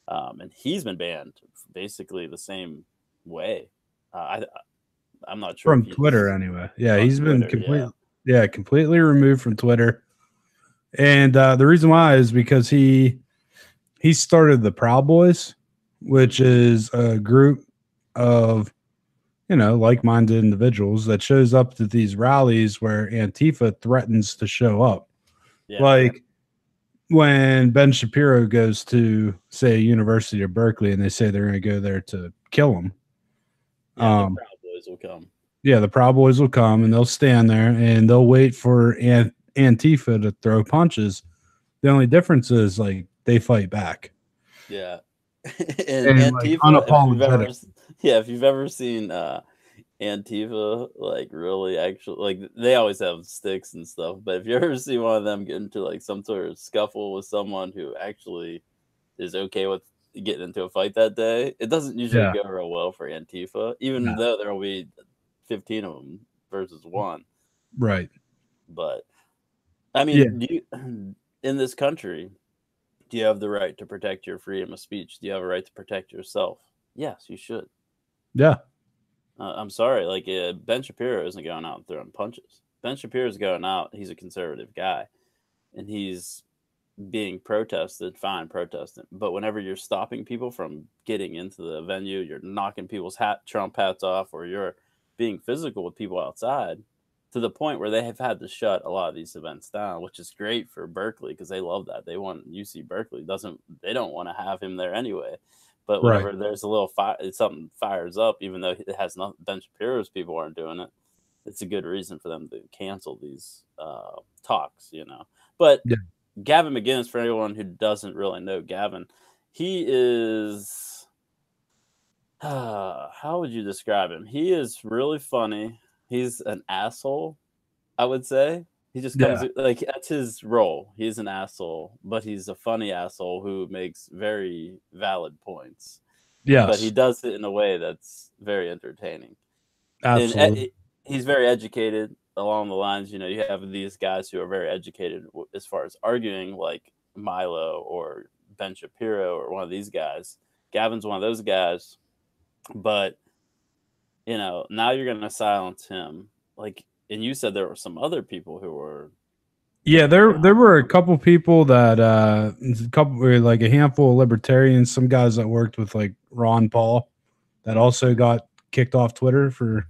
and he's been banned basically the same way. I'm not sure from Twitter anyway. Yeah, he's been completely removed from Twitter. And the reason why is because he started the Proud Boys, which is a group of like-minded individuals that shows up to these rallies where Antifa threatens to show up. Yeah. Like when Ben Shapiro goes to, say, University of Berkeley, and they say they're going to go there to kill him. Yeah, the Proud Boys will come. Yeah, the Proud Boys will come, and they'll stand there, and they'll wait for Antifa to throw punches. The only difference is, like, they fight back. Yeah. and Antifa, like, unapologetic. Yeah, if you've ever seen Antifa, like really actually, like they always have sticks and stuff, but if you ever see one of them get into like some sort of scuffle with someone who actually is okay with getting into a fight that day, it doesn't usually Yeah. go real well for Antifa, even though there will be 15 of them versus one. Right. But I mean, do you, in this country, do you have the right to protect your freedom of speech? Do you have a right to protect yourself? Yes, you should. Yeah. I'm sorry, like Ben Shapiro isn't going out and throwing punches. Ben Shapiro's going out. He's a conservative guy, and he's being protested. Fine, protesting. But whenever you're stopping people from getting into the venue, you're knocking people's Trump hats off, or you're being physical with people outside, to the point where they have had to shut a lot of these events down, which is great for Berkeley because they love that. They want UC Berkeley they don't want to have him there anyway. But whenever there's a little something fires up, even though it has nothing, Ben Shapiro's people aren't doing it, it's a good reason for them to cancel these talks, you know. But Gavin McInnes, for anyone who doesn't really know Gavin, he is how would you describe him? He is really funny. He's an asshole, I would say. He just comes like that's his role. He's an asshole, but he's a funny asshole who makes very valid points. Yes. But he does it in a way that's very entertaining. Absolutely. And he's very educated along the lines, you know, you have these guys who are very educated as far as arguing, like Milo or Ben Shapiro or one of these guys. Gavin's one of those guys. But, you know, now you're going to silence him. Like, and you said there were some other people who were. Yeah, there were a couple people that like a handful of libertarians, some guys that worked with like Ron Paul that also got kicked off Twitter for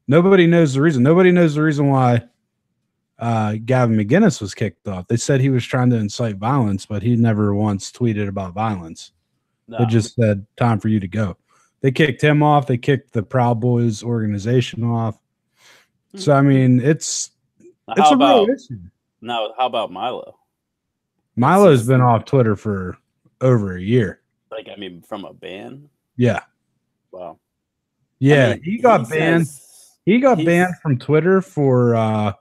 nobody knows the reason. Nobody knows the reason why Gavin McInnes was kicked off. They said he was trying to incite violence, but he never once tweeted about violence. No. They just said, time for you to go. They kicked him off. They kicked the Proud Boys organization off. So, I mean, it's a real issue. No, how about Milo? Milo's been off Twitter for over a year. Like, I mean, from a ban? Yeah. Wow. Yeah, I mean, he got banned. He got banned from Twitter for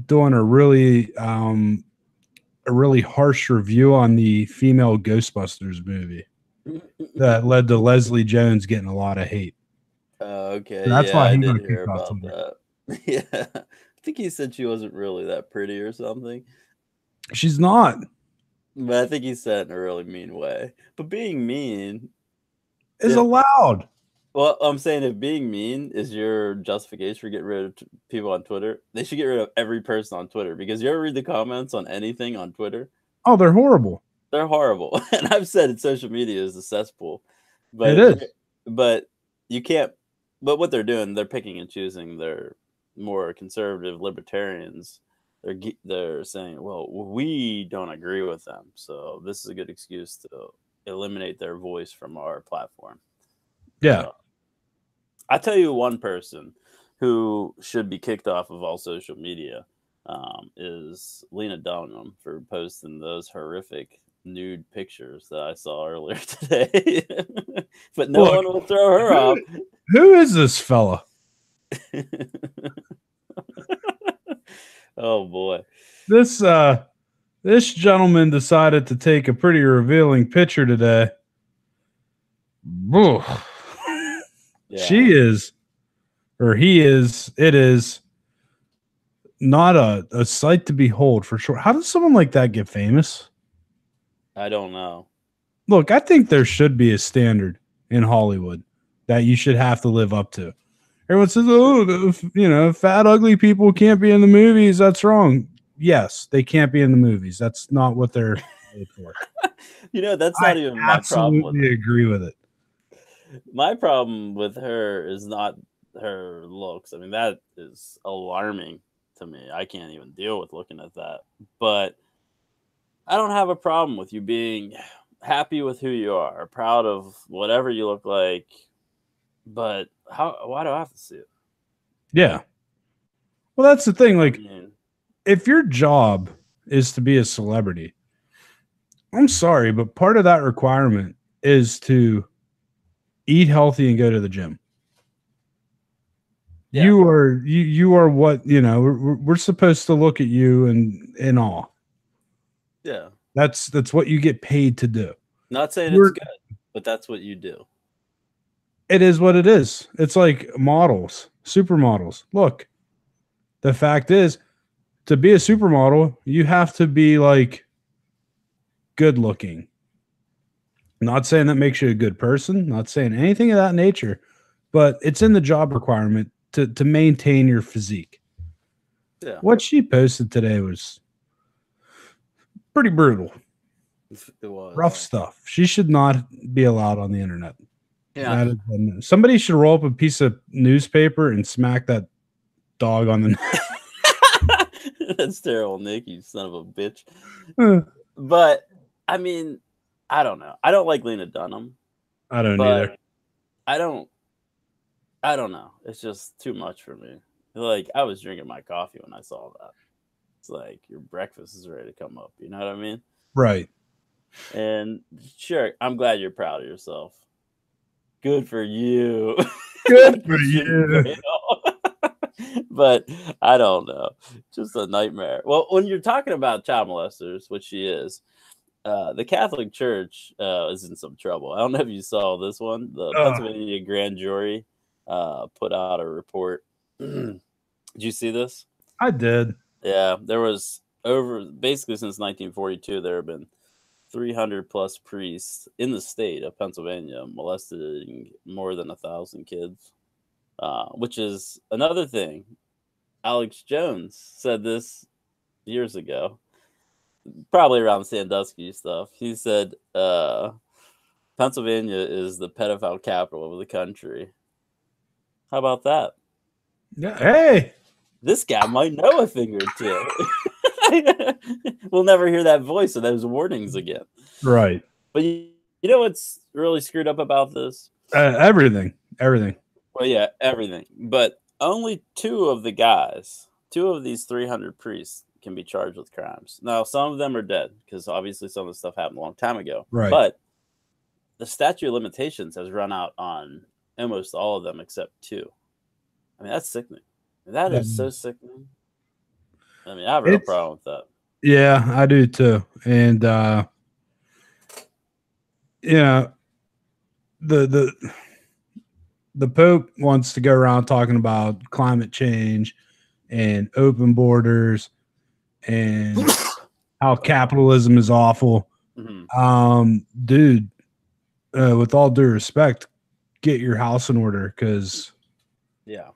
doing a really harsh review on the female Ghostbusters movie that led to Leslie Jones getting a lot of hate. Okay, so that's why I he did got hear kicked off about that. Yeah, I think he said she wasn't really that pretty or something. She's not. But I think he said it in a really mean way. But being mean is allowed. Well, I'm saying if being mean is your justification for getting rid of people on Twitter, they should get rid of every person on Twitter. Because you ever read the comments on anything on Twitter? Oh, they're horrible. They're horrible. And I've said social media is a cesspool. But it is. But you can't. But what they're doing, they're picking and choosing their more conservative libertarians. They're saying, well, we don't agree with them. So this is a good excuse to eliminate their voice from our platform. Yeah. So, I tell you one person who should be kicked off of all social media is Lena Dunham for posting those horrific nude pictures that I saw earlier today. But no one will throw her off. Who is this fella? Oh boy. This gentleman decided to take a pretty revealing picture today. Yeah. She is, or he is, it is not a sight to behold for sure. How does someone like that get famous? I don't know. Look, I think there should be a standard in Hollywood that you should have to live up to. Everyone says, oh, fat, ugly people can't be in the movies. That's wrong. Yes, they can't be in the movies. That's not what they're made for. That's not even my problem. I absolutely agree with it. My problem with her is not her looks. I mean, that is alarming to me. I can't even deal with looking at that. But I don't have a problem with you being happy with who you are, proud of whatever you look like. But why do I have to see it? Yeah. Well, that's the thing. Like, if your job is to be a celebrity, I'm sorry, but part of that requirement is to eat healthy and go to the gym. Yeah. You are what, we're supposed to look at you in awe. Yeah. That's what you get paid to do. Not saying it's good, but that's what you do. It is what it is. It's like models, supermodels. Look, the fact is, to be a supermodel, you have to be like good looking. Not saying that makes you a good person, not saying anything of that nature, but it's in the job requirement to maintain your physique. Yeah. What she posted today was pretty brutal. It was Rough stuff. She should not be allowed on the internet. Yeah. Somebody should roll up a piece of newspaper and smack that dog on the neck. That's terrible, Nick, you son of a bitch. Uh. But I mean, I don't know. I don't like Lena Dunham. I don't either. I don't know. It's just too much for me. Like, I was drinking my coffee when I saw that. It's like your breakfast is ready to come up. You know what I mean? Right. And sure, I'm glad you're proud of yourself. Good for you. Good for you. But I don't know. Just a nightmare. Well, when you're talking about child molesters, which she is, the Catholic Church is in some trouble. I don't know if you saw this one. The Pennsylvania grand jury put out a report. Did you see this? I did. Yeah, there was basically since 1942, there have been 300 plus priests in the state of Pennsylvania molesting more than 1,000 kids, which is another thing. Alex Jones said this years ago, probably around Sandusky stuff. He said Pennsylvania is the pedophile capital of the country. How about that? Yeah. Hey, this guy might know a thing or two. We'll never hear that voice of those warnings again. Right. But you know what's really screwed up about this? Everything. Well, yeah, everything. But only two of these 300 priests can be charged with crimes. Now, some of them are dead because obviously some of the stuff happened a long time ago. Right. But the statute of limitations has run out on almost all of them except two. I mean, that's sickening. That is so sickening. I mean, I have a real problem with that. Yeah, I do too. And the Pope wants to go around talking about climate change and open borders and how capitalism is awful. Mm-hmm. Dude, with all due respect, get your house in order because yeah,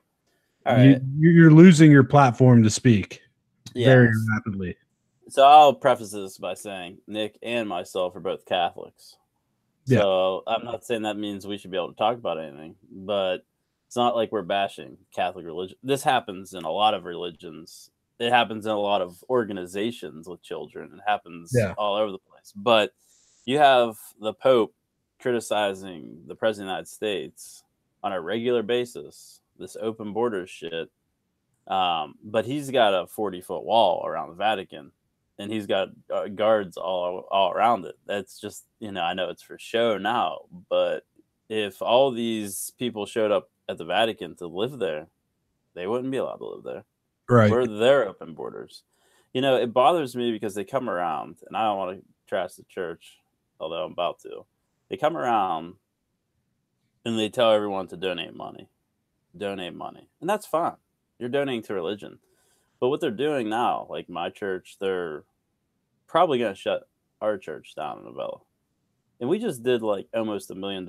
all right, you're losing your platform to speak very rapidly. So I'll preface this by saying Nick and myself are both Catholics. Yeah. So I'm not saying that means we should be able to talk about anything, but it's not like we're bashing Catholic religion. This happens in a lot of religions. It happens in a lot of organizations with children. It happens all over the place. But you have the Pope criticizing the President of the United States on a regular basis, this open borders shit. But he's got a 40-foot wall around the Vatican. And he's got guards all around it. That's just, I know it's for show now, but if all these people showed up at the Vatican to live there, they wouldn't be allowed to live there. Right. We're their open borders. It bothers me because they come around, and I don't want to trash the church, although I'm about to. They come around and they tell everyone to donate money. And that's fine. You're donating to religion. But what they're doing now, like my church, they're probably going to shut our church down in Novella. And we just did like almost $1 million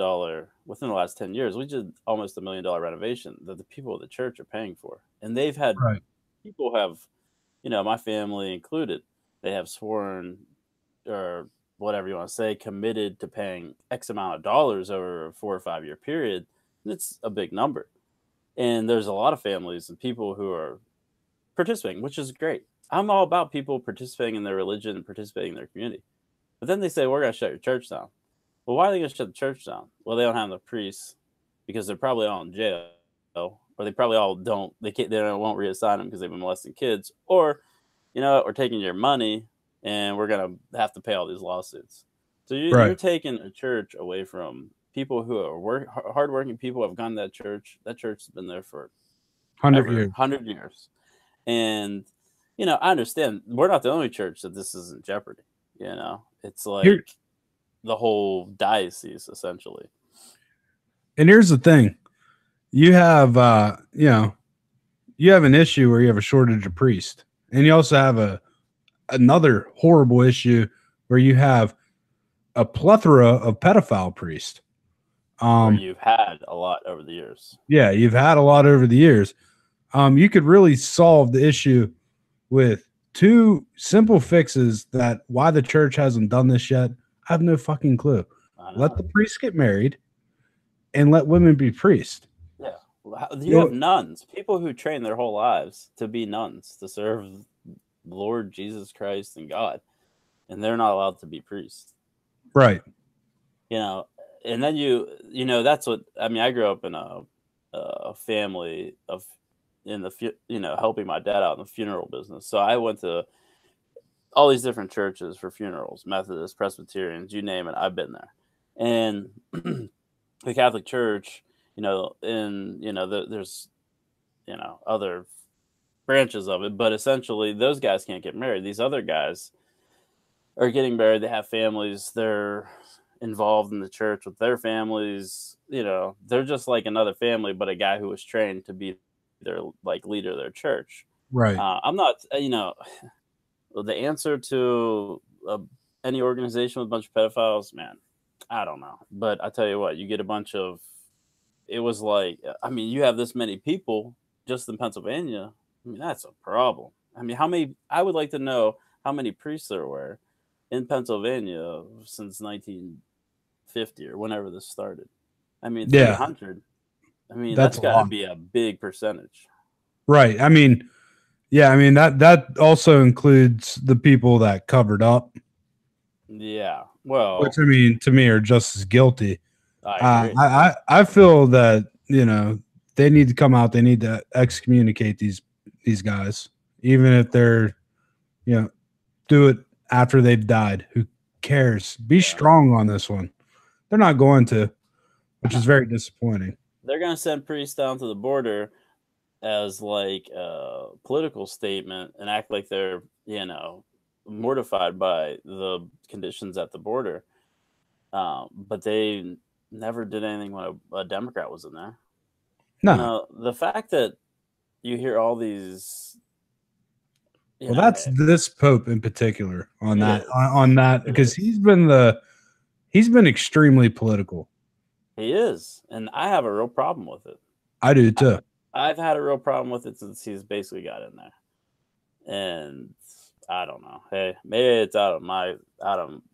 within the last 10 years. We did almost $1 million renovation that the people of the church are paying for. And they've had people have, my family included, they have sworn or whatever you want to say, committed to paying X amount of dollars over a 4 or 5 year period. And it's a big number. And there's a lot of families and people who are participating, which is great. I'm all about people participating in their religion and participating in their community. But then they say, we're going to shut your church down. Well, why are they going to shut the church down? Well, they don't have enough priests because they're probably all in jail, or they probably all don't. They won't reassign them because they've been molesting kids, or we're taking your money and we're going to have to pay all these lawsuits. So you're taking a church away from people who are hardworking people have gone to that church. That church has been there for 100 years. 100 years. And, you know, I understand we're not the only church that this is in jeopardy. You know, it's like the whole diocese, essentially. And here's the thing. You have, you know, you have an issue where you have a shortage of priests. And you also have another horrible issue where you have a plethora of pedophile priests. Where you've had a lot over the years. Yeah, you've had a lot over the years. You could really solve the issue with two simple fixes that why the church hasn't done this yet. I have no fucking clue. Let the priests get married and let women be priests. Yeah. You have nuns, people who train their whole lives to be nuns, to serve Lord Jesus Christ and God, and they're not allowed to be priests. Right. You know, and then you know, that's what, I mean, I grew up in a family of, helping my dad out in the funeral business. So I went to all these different churches for funerals, Methodist, Presbyterians, you name it, I've been there. And the Catholic Church, you know, there's, you know, other branches of it, but essentially those guys can't get married. These other guys are getting married. They have families. They're involved in the church with their families. You know, they're just like another family, but a guy who was trained to be their like leader of their church. Right. I'm not, you know, the answer to any organization with a bunch of pedophiles, man, I don't know. But I tell you what, you get a bunch of, it was like, I mean, you have this many people just in Pennsylvania. I mean, that's a problem. I mean, how many, I would like to know how many priests there were in Pennsylvania since 1950 or whenever this started. I mean, 300. I mean, that's got to be a big percentage. Right. I mean, yeah, I mean, that also includes the people that covered up. Yeah. Well, which, I mean, to me are just as guilty. I agree. I feel that, you know, they need to come out. They need to excommunicate these guys, even if they're, you know, do it after they've died. Who cares? Be strong on this one. They're not going to, which is very disappointing. They're going to send priests down to the border as like a political statement and act like they're, you know, mortified by the conditions at the border. But they never did anything when a Democrat was in there. No. You know, the fact that you hear all these. Well, that's this Pope in particular on that because he's been extremely political. He is, and I have a real problem with it. I do too. I've had a real problem with it since he's basically got in there, and I don't know. Hey, maybe it's out of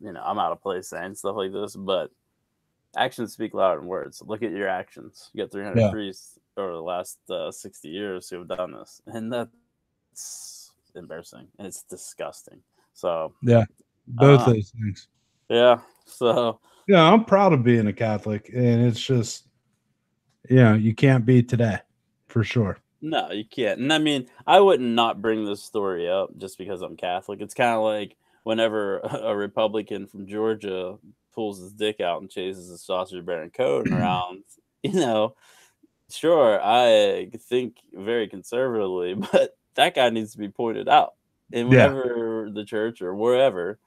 you know, I'm out of place saying stuff like this, but actions speak louder than words. Look at your actions. You got 300 priests over the last 60 years who have done this, and that's embarrassing and it's disgusting. So yeah, both those things. Yeah. So yeah, I'm proud of being a Catholic, and it's just, you know, you can't be today for sure. No, you can't. And I mean, I wouldn't not bring this story up just because I'm Catholic. It's kind of like whenever a Republican from Georgia pulls his dick out and chases a sausage bearing Cohen around, you know, sure, I think very conservatively, but that guy needs to be pointed out. And whenever the church or wherever,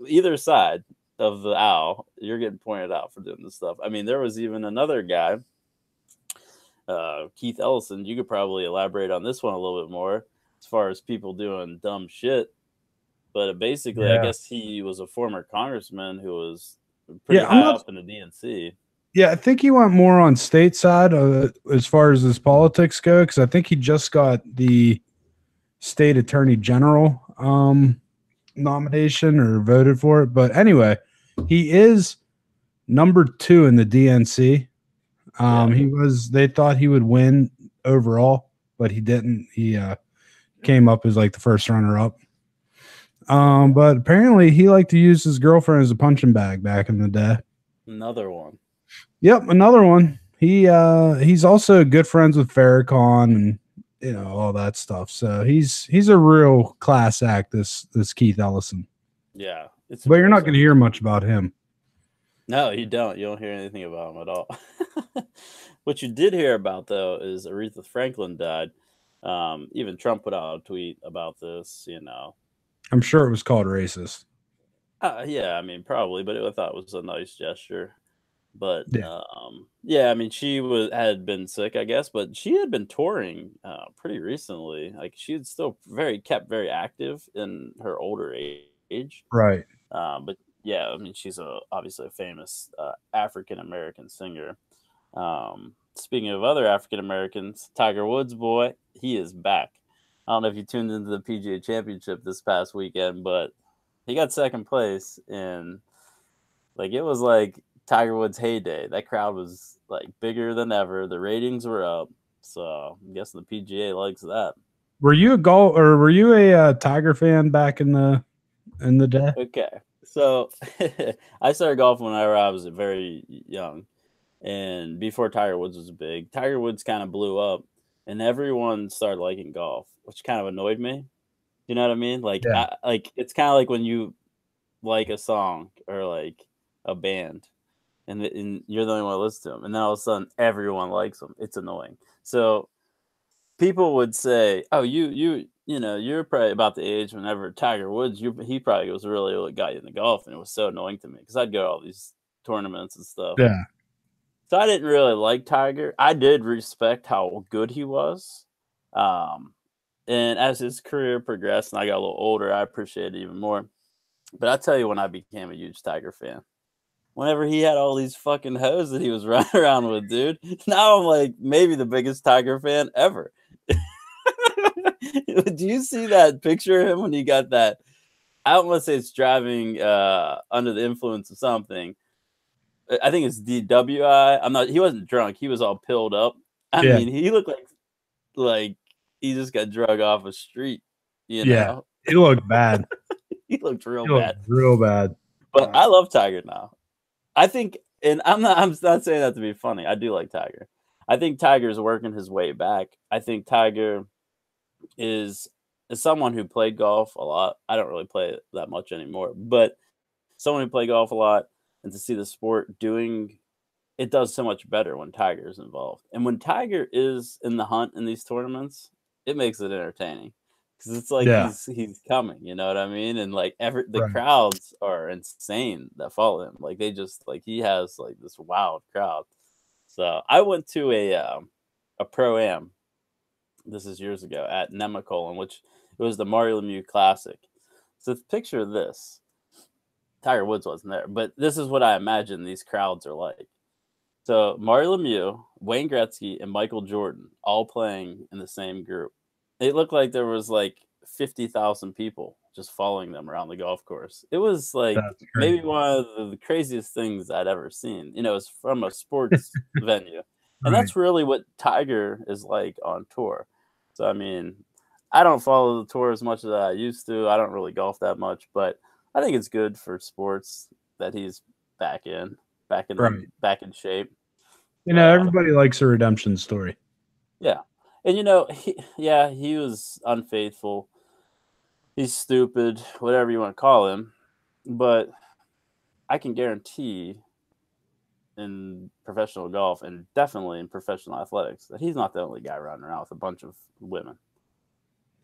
either side of the aisle, you're getting pointed out for doing this stuff. I mean, there was even another guy, Keith Ellison. You could probably elaborate on this one a little bit more as far as people doing dumb shit. But basically, I guess he was a former congressman who was pretty high up in the DNC. Yeah, I think he went more on state side as far as his politics go, because I think he just got the state attorney general nomination or voted for it. But anyway, he is number 2 in the DNC. They thought he would win overall, but he didn't. He came up as like the first runner up. But apparently he liked to use his girlfriend as a punching bag back in the day. Another one. Yep, another one. He's also good friends with Farrakhan and, you know, all that stuff. So he's a real class act, this Keith Ellison. Yeah. But you're not going to hear much about him. No, you don't. You don't hear anything about him at all. What you did hear about though is Aretha Franklin died. Even Trump put out a tweet about this. I'm sure it was called racist. Yeah, I mean probably, but I thought it was a nice gesture. But Yeah. yeah, I mean she had been sick, I guess, but she had been touring pretty recently. Like she had still kept very active in her older age. Right. But yeah, I mean she's obviously a famous African American singer. Speaking of other African Americans, Tiger Woods, boy, he is back. I don't know if you tuned into the PGA Championship this past weekend, but he got second place, and it was like Tiger Woods' heyday. That crowd was like bigger than ever. The ratings were up, so I'm guessing the PGA likes that. Were you a Tiger fan back in the day? Okay, so I started golfing whenever I was very young. And before Tiger Woods was big, Tiger Woods kind of blew up, and everyone started liking golf, which kind of annoyed me. You know what I mean? Yeah. It's kind of like when you like a song or like a band, and you're the only one to listen to them, and then all of a sudden everyone likes them. It's annoying. So people would say, "Oh, you're probably about the age whenever Tiger Woods, he probably was really what got you into golf," and it was so annoying to me because I'd go to all these tournaments and stuff. Yeah. So I didn't really like Tiger. I did respect how good he was. And as his career progressed and I got a little older, I appreciated it even more. But I tell you when I became a huge Tiger fan. Whenever he had all these fucking hoes that he was running around with, dude. Now I'm like maybe the biggest Tiger fan ever. Do you see that picture of him when he got that? I don't want to say it's driving under the influence of something. I think it's DWI. I'm not. He wasn't drunk. He was all pilled up. I mean, he looked like he just got drug off a street. You know, It looked bad. he looked real It bad. looked real bad. But I love Tiger now. I think, and I'm not saying that to be funny. I do like Tiger. I think Tiger's working his way back. I think Tiger is someone who played golf a lot. I don't really play it that much anymore, but someone who played golf a lot and to see the sport doing it does so much better when Tiger is involved. And when Tiger is in the hunt in these tournaments, it makes it entertaining because it's like he's coming. You know what I mean? And like the crowds are insane that follow him. Like they just he has like this wild crowd. So I went to a pro-am. This is years ago at Nemacolin, which it was the Mario Lemieux Classic. So picture this. Tiger Woods wasn't there, but this is what I imagine these crowds are like. So Mario Lemieux, Wayne Gretzky, and Michael Jordan all playing in the same group. It looked like there was like 50,000 people just following them around the golf course. It was like maybe one of the craziest things I'd ever seen. It's from a sports venue. And that's really what Tiger is like on tour. So, I mean, I don't follow the tour as much as I used to. I don't really golf that much, but I think it's good for sports that he's back in shape. Everybody likes a redemption story. Yeah. And he was unfaithful. He's stupid, whatever you want to call him. But I can guarantee in professional golf and definitely in professional athletics that he's not the only guy running around with a bunch of women.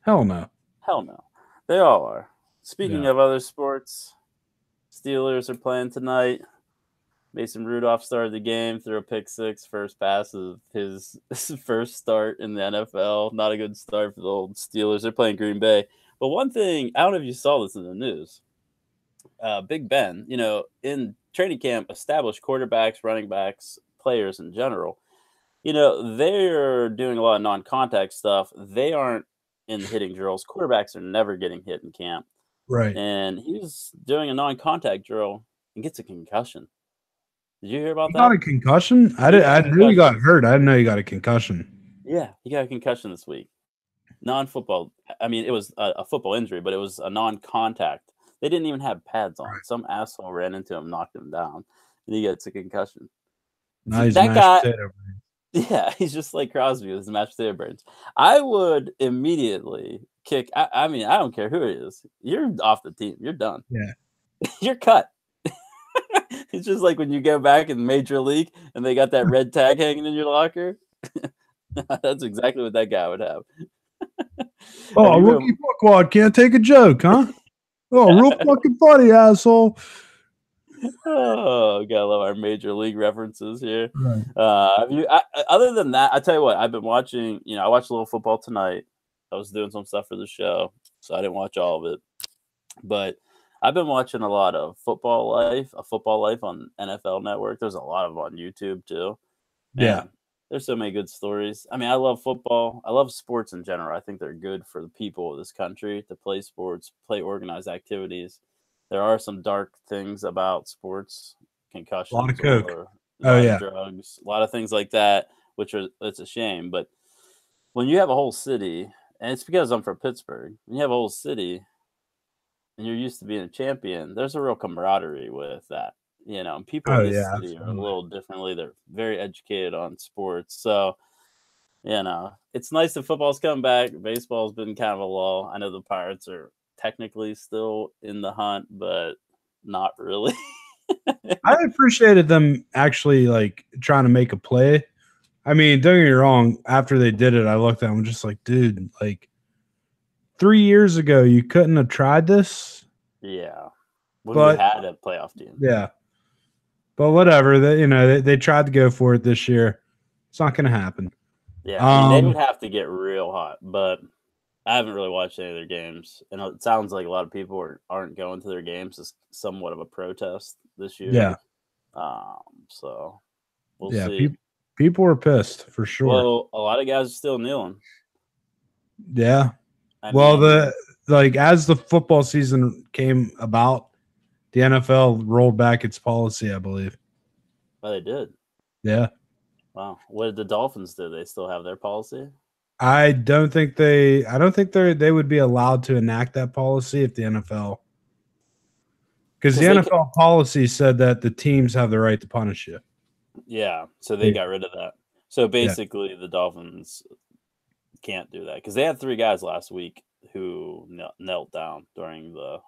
Hell no. Hell no. They all are. Speaking of other sports, Steelers are playing tonight. Mason Rudolph started the game, threw a pick six, first pass of his first start in the NFL. Not a good start for the old Steelers. They're playing Green Bay. But one thing, I don't know if you saw this in the news. Big Ben, in training camp, established quarterbacks, running backs, players in general, they're doing a lot of non-contact stuff. They aren't in hitting drills. Quarterbacks are never getting hit in camp. Right. And he was doing a non-contact drill and gets a concussion. Did you hear about that? Got a concussion? I knew he got hurt. I didn't know he got a concussion. Yeah, he got a concussion this week. Non-football. I mean, it was a football injury, but it was a non-contact. They didn't even have pads on. Some asshole ran into him, knocked him down, and he gets a concussion. Nice. That guy. Yeah, he's just like Crosby with his mashed potato brains. I would immediately kick. I mean, I don't care who it is. You're off the team. You're done. Yeah. You're cut. It's just like when you go back in Major League and they got that red tag hanging in your locker. That's exactly what that guy would have. Oh, Have you rookie fuckwad can't take a joke, huh? Oh, real fucking funny, asshole. Oh, gotta love our Major League references here. Right. Have you? Other than that, I tell you what, I've been watching. I watched a little football tonight. I was doing some stuff for the show, so I didn't watch all of it. But I've been watching a lot of Football Life on NFL Network. There's a lot of them on YouTube too. Man, Yeah. there's so many good stories. I mean, I love football. I love sports in general. I think they're good for the people of this country to play sports, play organized activities. There are some dark things about sports, concussions, A lot of coke. or a Oh, lot yeah. of drugs, a lot of things like that, it's a shame. But when you have a whole city, and it's because I'm from Pittsburgh, when you have a whole city and you're used to being a champion, there's a real camaraderie with that. And people Oh, in this yeah, city are a absolutely. little differently. They're very educated on sports. So, it's nice that football's come back. Baseball's been kind of a lull. I know the Pirates are technically still in the hunt, but not really. I appreciated them actually like trying to make a play. I mean, don't get me wrong. After they did it, I looked at them just like, dude, like 3 years ago, you couldn't have tried this. Yeah. When we But had a playoff team. yeah, but whatever. They tried to go for it this year. It's not going to happen. Yeah, I mean, they would have to get real hot, but I haven't really watched any of their games, and it sounds like a lot of people aren't going to their games as somewhat of a protest this year. Yeah, So we'll yeah. see. People were pissed for sure. Well, a lot of guys are still kneeling. Yeah. I Well, mean, as the football season came about, the NFL rolled back its policy, I believe. well, they did. Yeah. Wow. What did the Dolphins do? They still have their policy? I don't think they would be allowed to enact that policy if the NFL, because the NFL policy said that the teams have the right to punish you. Yeah, so they got rid of that. So basically, the Dolphins can't do that because they had 3 guys last week who knelt down during the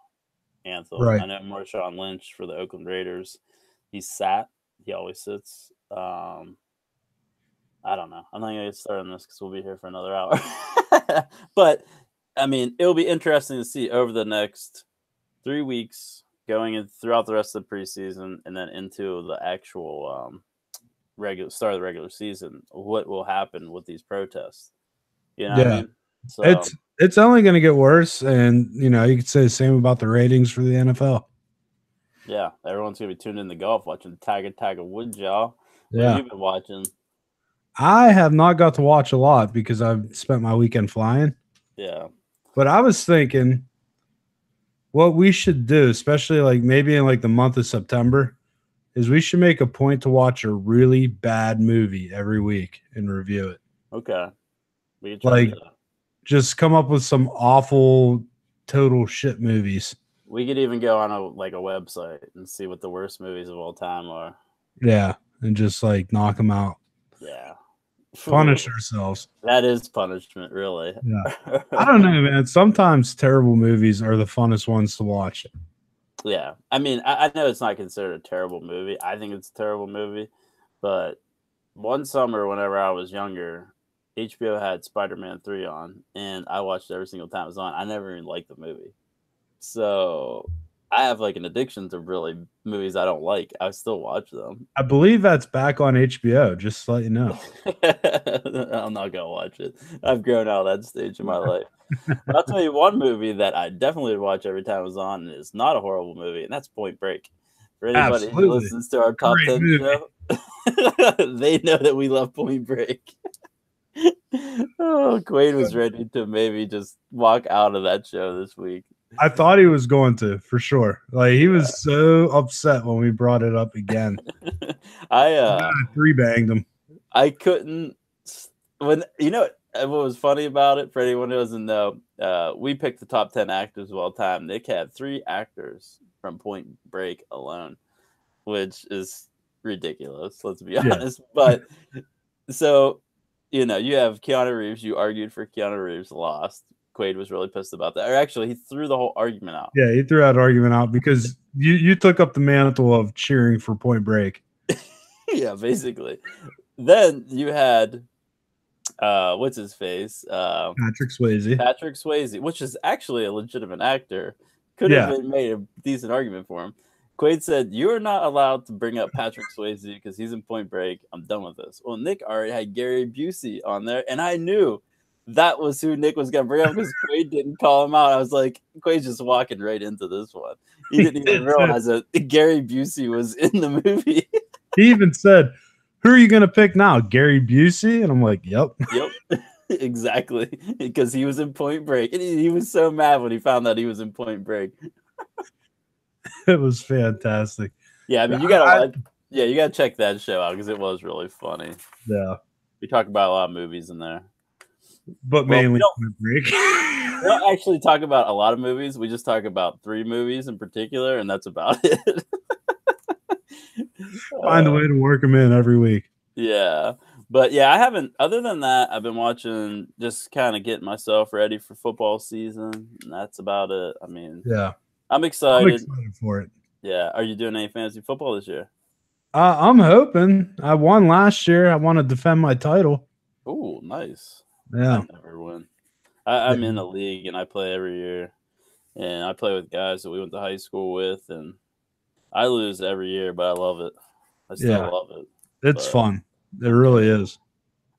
anthem. Right. I know Marshawn Lynch for the Oakland Raiders. He sat. He always sits. I don't know. I'm not going to get started on this because we'll be here for another hour. But, I mean, it'll be interesting to see over the next 3 weeks going in throughout the rest of the preseason and then into the actual start of the regular season, what will happen with these protests. You know what I mean? So it's only going to get worse, and you could say the same about the ratings for the NFL. yeah, everyone's gonna be tuned in to golf watching Tiger Woods, y'all. What Yeah. have you been watching? I have not got to watch a lot because I've spent my weekend flying. Yeah. But I was thinking what we should do, especially like maybe in like the month of September, is we should make a point to watch a really bad movie every week and review it. Okay. We can try to do that. Just come up with some awful, total shit movies. We could even go on a website and see what the worst movies of all time are. Yeah, and just like knock them out. Yeah. Punish ourselves. That is punishment, really. Yeah. I don't know, man. Sometimes terrible movies are the funnest ones to watch. Yeah. I mean, I know it's not considered a terrible movie. I think it's a terrible movie. But one summer, whenever I was younger, HBO had Spider-Man 3 on, and I watched it every single time it was on. I never even liked the movie. So I have like an addiction to really movies I don't like. I still watch them. I believe that's back on HBO, just to let you know. I'm not going to watch it. I've grown out of that stage in my life. But I'll tell you one movie that I definitely would watch every time it was on, and it's not a horrible movie, and that's Point Break. For anybody Absolutely. who listens to our top 10 show, they know that we love Point Break. Oh, Quaid was ready to maybe just walk out of that show this week. I thought he was going to, for sure. Like he was so upset when we brought it up again. I 3-banged him. I couldn't what was funny about it, for anyone who doesn't know, we picked the top 10 actors of all time. Nick had 3 actors from Point Break alone, which is ridiculous, let's be honest. But so you have Keanu Reeves. You argued for Keanu Reeves, lost. Quaid was really pissed about that. Or actually, he threw the whole argument out. Yeah, he threw that argument out because You took up the mantle of cheering for Point Break. Yeah, basically. Then you had what's his face? Patrick Swayze. Patrick Swayze, which is actually a legitimate actor. Could have been made a decent argument for him. Quaid said, "You are not allowed to bring up Patrick Swayze because he's in Point Break. I'm done with this." Well, Nick already had Gary Busey on there, and I knew that was who Nick was going to bring up because Quaid didn't call him out. I was like, Quaid's just walking right into this one. He didn't even realize that Gary Busey was in the movie. He even said, "Who are you going to pick now, Gary Busey?" And I'm like, "Yep." Yep, exactly, because he was in Point Break, and he was so mad when he found out he was in Point Break. It was fantastic. Yeah, I mean, you gotta check that show out because it was really funny. Yeah, we talk about a lot of movies in there, but mainly Point Break. We don't actually talk about a lot of movies. We just talk about 3 movies in particular, and that's about it. Find a way to work them in every week. Yeah. But yeah, I haven't, other than that, I've been watching, just kind of getting myself ready for football season. And that's about it. I mean, yeah, I'm excited. I'm excited for it. Yeah. Are you doing any fantasy football this year? I'm hoping. I won last year. I want to defend my title. Oh, nice. Yeah. I never win. I'm in a league and I play every year. And I play with guys that we went to high school with. And I lose every year, but I love it. I still love it. It's fun. It really is.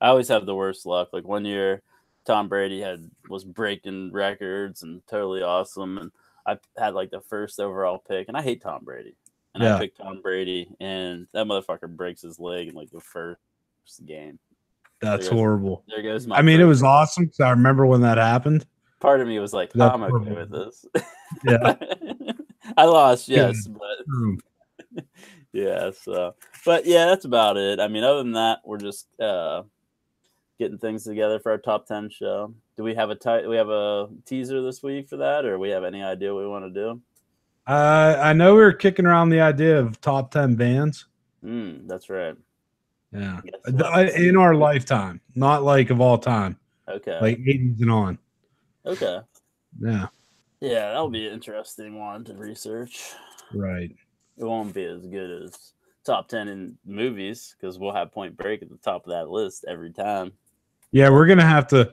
I always have the worst luck. Like one year, Tom Brady was breaking records and totally awesome. And I had like the first overall pick. And I hate Tom Brady. And I picked Tom Brady. And that motherfucker breaks his leg in like the first game. That's horrible. There goes my. I mean, it was awesome because I remember when that happened. Part of me was like, I'm okay with this. Yeah. I lost, yes, but yeah, so but yeah, that's about it. I mean, other than that, we're just getting things together for our top 10 show. Do we have a teaser this week for that, or we have any idea what we want to do? I know we were kicking around the idea of top 10 bands. That's right. Yeah. In our lifetime, not like of all time. Okay. Like 80s and on. Okay. Yeah. Yeah, that'll be an interesting one to research. Right. It won't be as good as top 10 in movies because we'll have Point Break at the top of that list every time. Yeah, we're gonna have to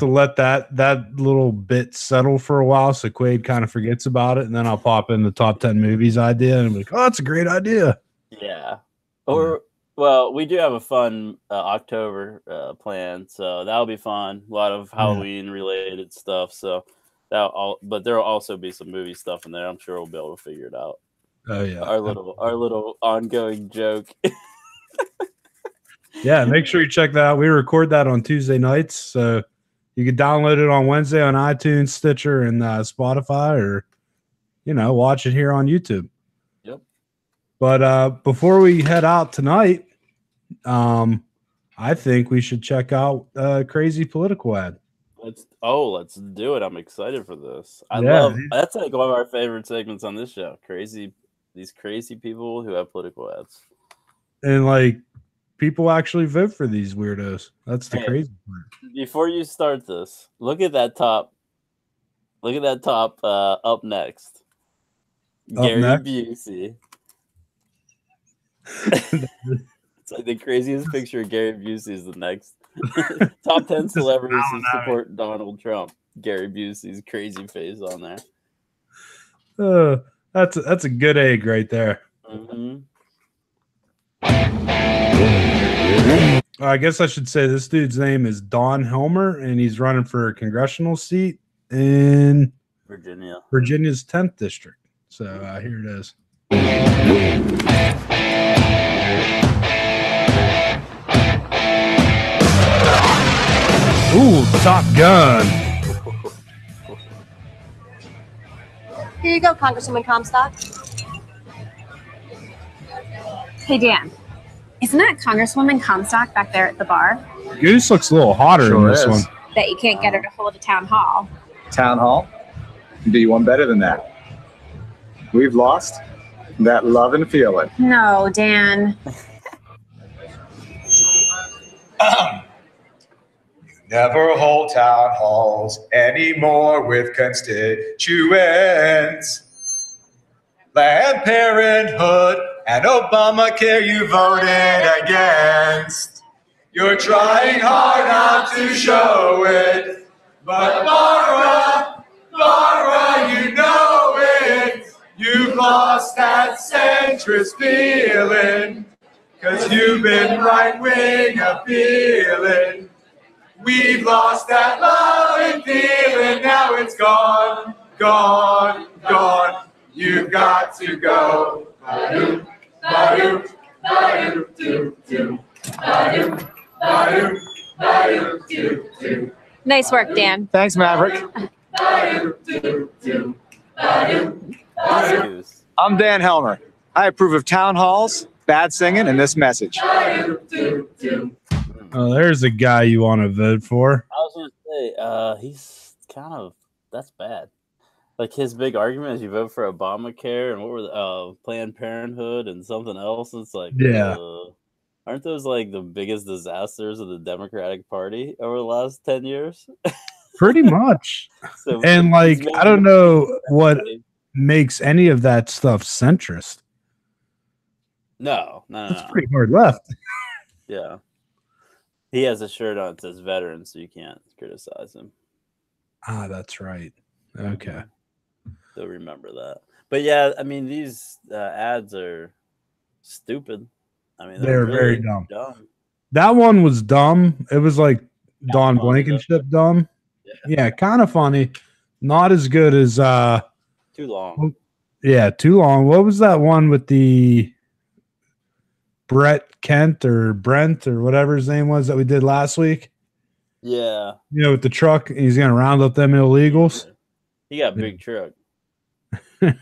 let that little bit settle for a while so Quaid kind of forgets about it, and then I'll pop in the top 10 movies idea and be like, "Oh, that's a great idea." Yeah. Or well, we do have a fun October plan, so that'll be fun. A lot of Halloween related stuff. So but there'll also be some movie stuff in there. I'm sure we'll be able to figure it out. Oh yeah, our little ongoing joke. Yeah, make sure you check that out. We record that on Tuesday nights, so you can download it on Wednesday on iTunes, Stitcher, and Spotify, or watch it here on YouTube. Yep. But before we head out tonight, I think we should check out Crazy Political Ad. Let's do it. I'm excited for this. That's like one of our favorite segments on this show. These crazy people who have political ads. And like people actually vote for these weirdos. That's the crazy part. Before you start this, look at that top. Look at that top up next. Gary Busey. It's like the craziest picture of Gary Busey is the next. Top 10 celebrities who support Donald Trump. Gary Busey's crazy face on there. That's a good egg right there. Mm-hmm. I guess I should say this dude's name is Don Helmer, and he's running for a congressional seat in Virginia's 10th district. So here it is. Ooh, Top Gun. Here you go, Congresswoman Comstock. Hey, Dan. Isn't that Congresswoman Comstock back there at the bar? Goose looks a little hotter in this one. Bet you can't get her to hold a town hall. Town hall? Do you want better than that? We've lost that love and feeling. No, Dan. Never hold town halls anymore with constituents. Planned Parenthood and Obamacare you voted against. You're trying hard not to show it, but Barbara, you know it. You've lost that centrist feeling, 'cause you've been right-wing appealing. We've lost that love and feeling, now it's gone, gone, gone. You've got to go. Ba-doom, ba-doom, ba-doom, doom, doom. Ba-doom, ba-doom, ba-doom, doom, doom. Nice work, Dan. Thanks, Maverick. Excuse. I'm Dan Helmer. I approve of town halls, bad singing, and this message. Oh, there's a guy you want to vote for. I was gonna say, he's kind of that's bad. Like his big argument is you vote for Obamacare and what were the Planned Parenthood and something else. It's like, Yeah. aren't those like the biggest disasters of the Democratic Party over the last 10 years? Pretty much. So And like, I don't know what makes any of that stuff centrist. No. It's pretty hard left. Yeah. He has a shirt on that says veteran, so you can't criticize him. Ah, that's right. Okay. So remember that. But yeah, I mean, these ads are stupid. I mean, They're very really dumb. That one was dumb. It was like Don funny, Blankenship dumb. Yeah, kind of funny. Not as good as too long. Yeah, too long. What was that one with the Brent or whatever his name was that we did last week? Yeah. You know, with the truck, and he's gonna round up them illegals. He got a big truck. In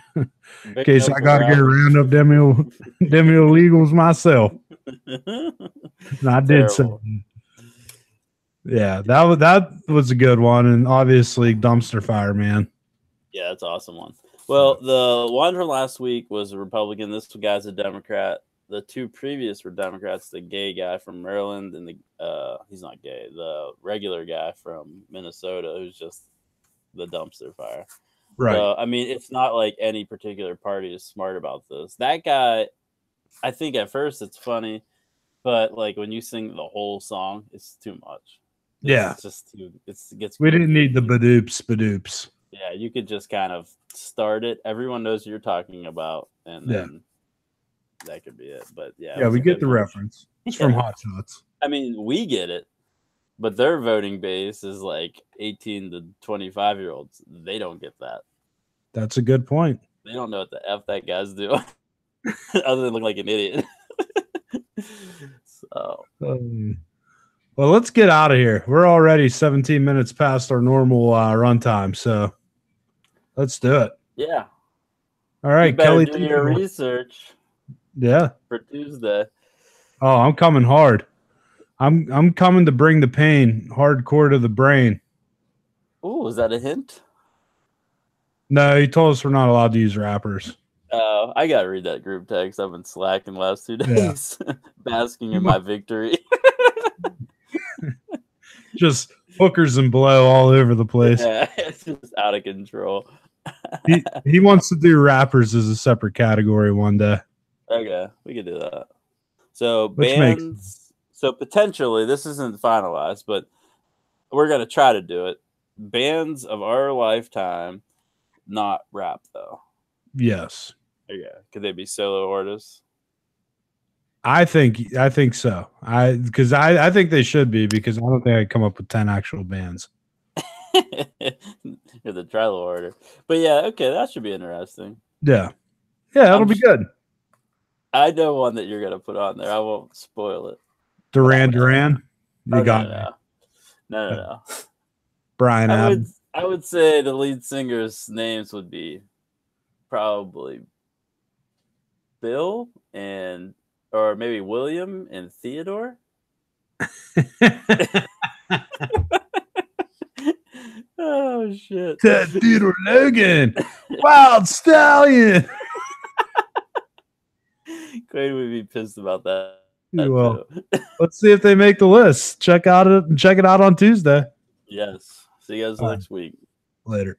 case I gotta get around up them illegals myself. And I did something. Yeah, that was a good one, and obviously dumpster fire, man. Yeah, that's an awesome one. Well, the one from last week was a Republican. This guy's a Democrat. The two previous were Democrats. The gay guy from Maryland and the he's not gay. The regular guy from Minnesota who's just the dumpster fire. Right. So, I mean, it's not like any particular party is smart about this. That guy, I think at first it's funny, but like when you sing the whole song, it's too much. It's just too. It gets. We didn't need the badoops. Yeah, you could just kind of start it. Everyone knows what you're talking about, and then that could be it. But yeah, we get the reference. It's from Hot Shots. I mean, we get it, but their voting base is like 18 to 25-year-olds. They don't get that. That's a good point. They don't know what the F that guy's doing, other than look like an idiot. So. Well, let's get out of here. We're already 17 minutes past our normal runtime, so let's do it. Yeah. All right, you better Kelly. Do your research. Yeah. For Tuesday. Oh, I'm coming hard. I'm coming to bring the pain hardcore to the brain. Oh, is that a hint? No, he told us we're not allowed to use rappers. Oh, I gotta read that group text. I've been slacking the last 2 days, basking in my victory. Just hookers and blow all over the place. Yeah, it's just out of control. he wants to do rappers as a separate category one day. Okay, we could do that. So bands. So potentially, this isn't finalized, but we're gonna try to do it. Bands of our lifetime, not rap though. Yes. Okay. Could they be solo artists? I think so. I think they should be, because I don't think I come up with 10 actual bands. You're the trial order. But yeah, okay, that should be interesting. Yeah, that'll be good. I know one that you're gonna put on there. I won't spoil it. Duran. You got me. No. Brian Adams. I would say the lead singer's names would be probably Bill or maybe William and Theodore. Oh shit! Theodore Logan, Wild Stallion. Quaid would be pissed about that. Well, let's see if they make the list. Check it out on Tuesday. Yes. See you guys next week. Later.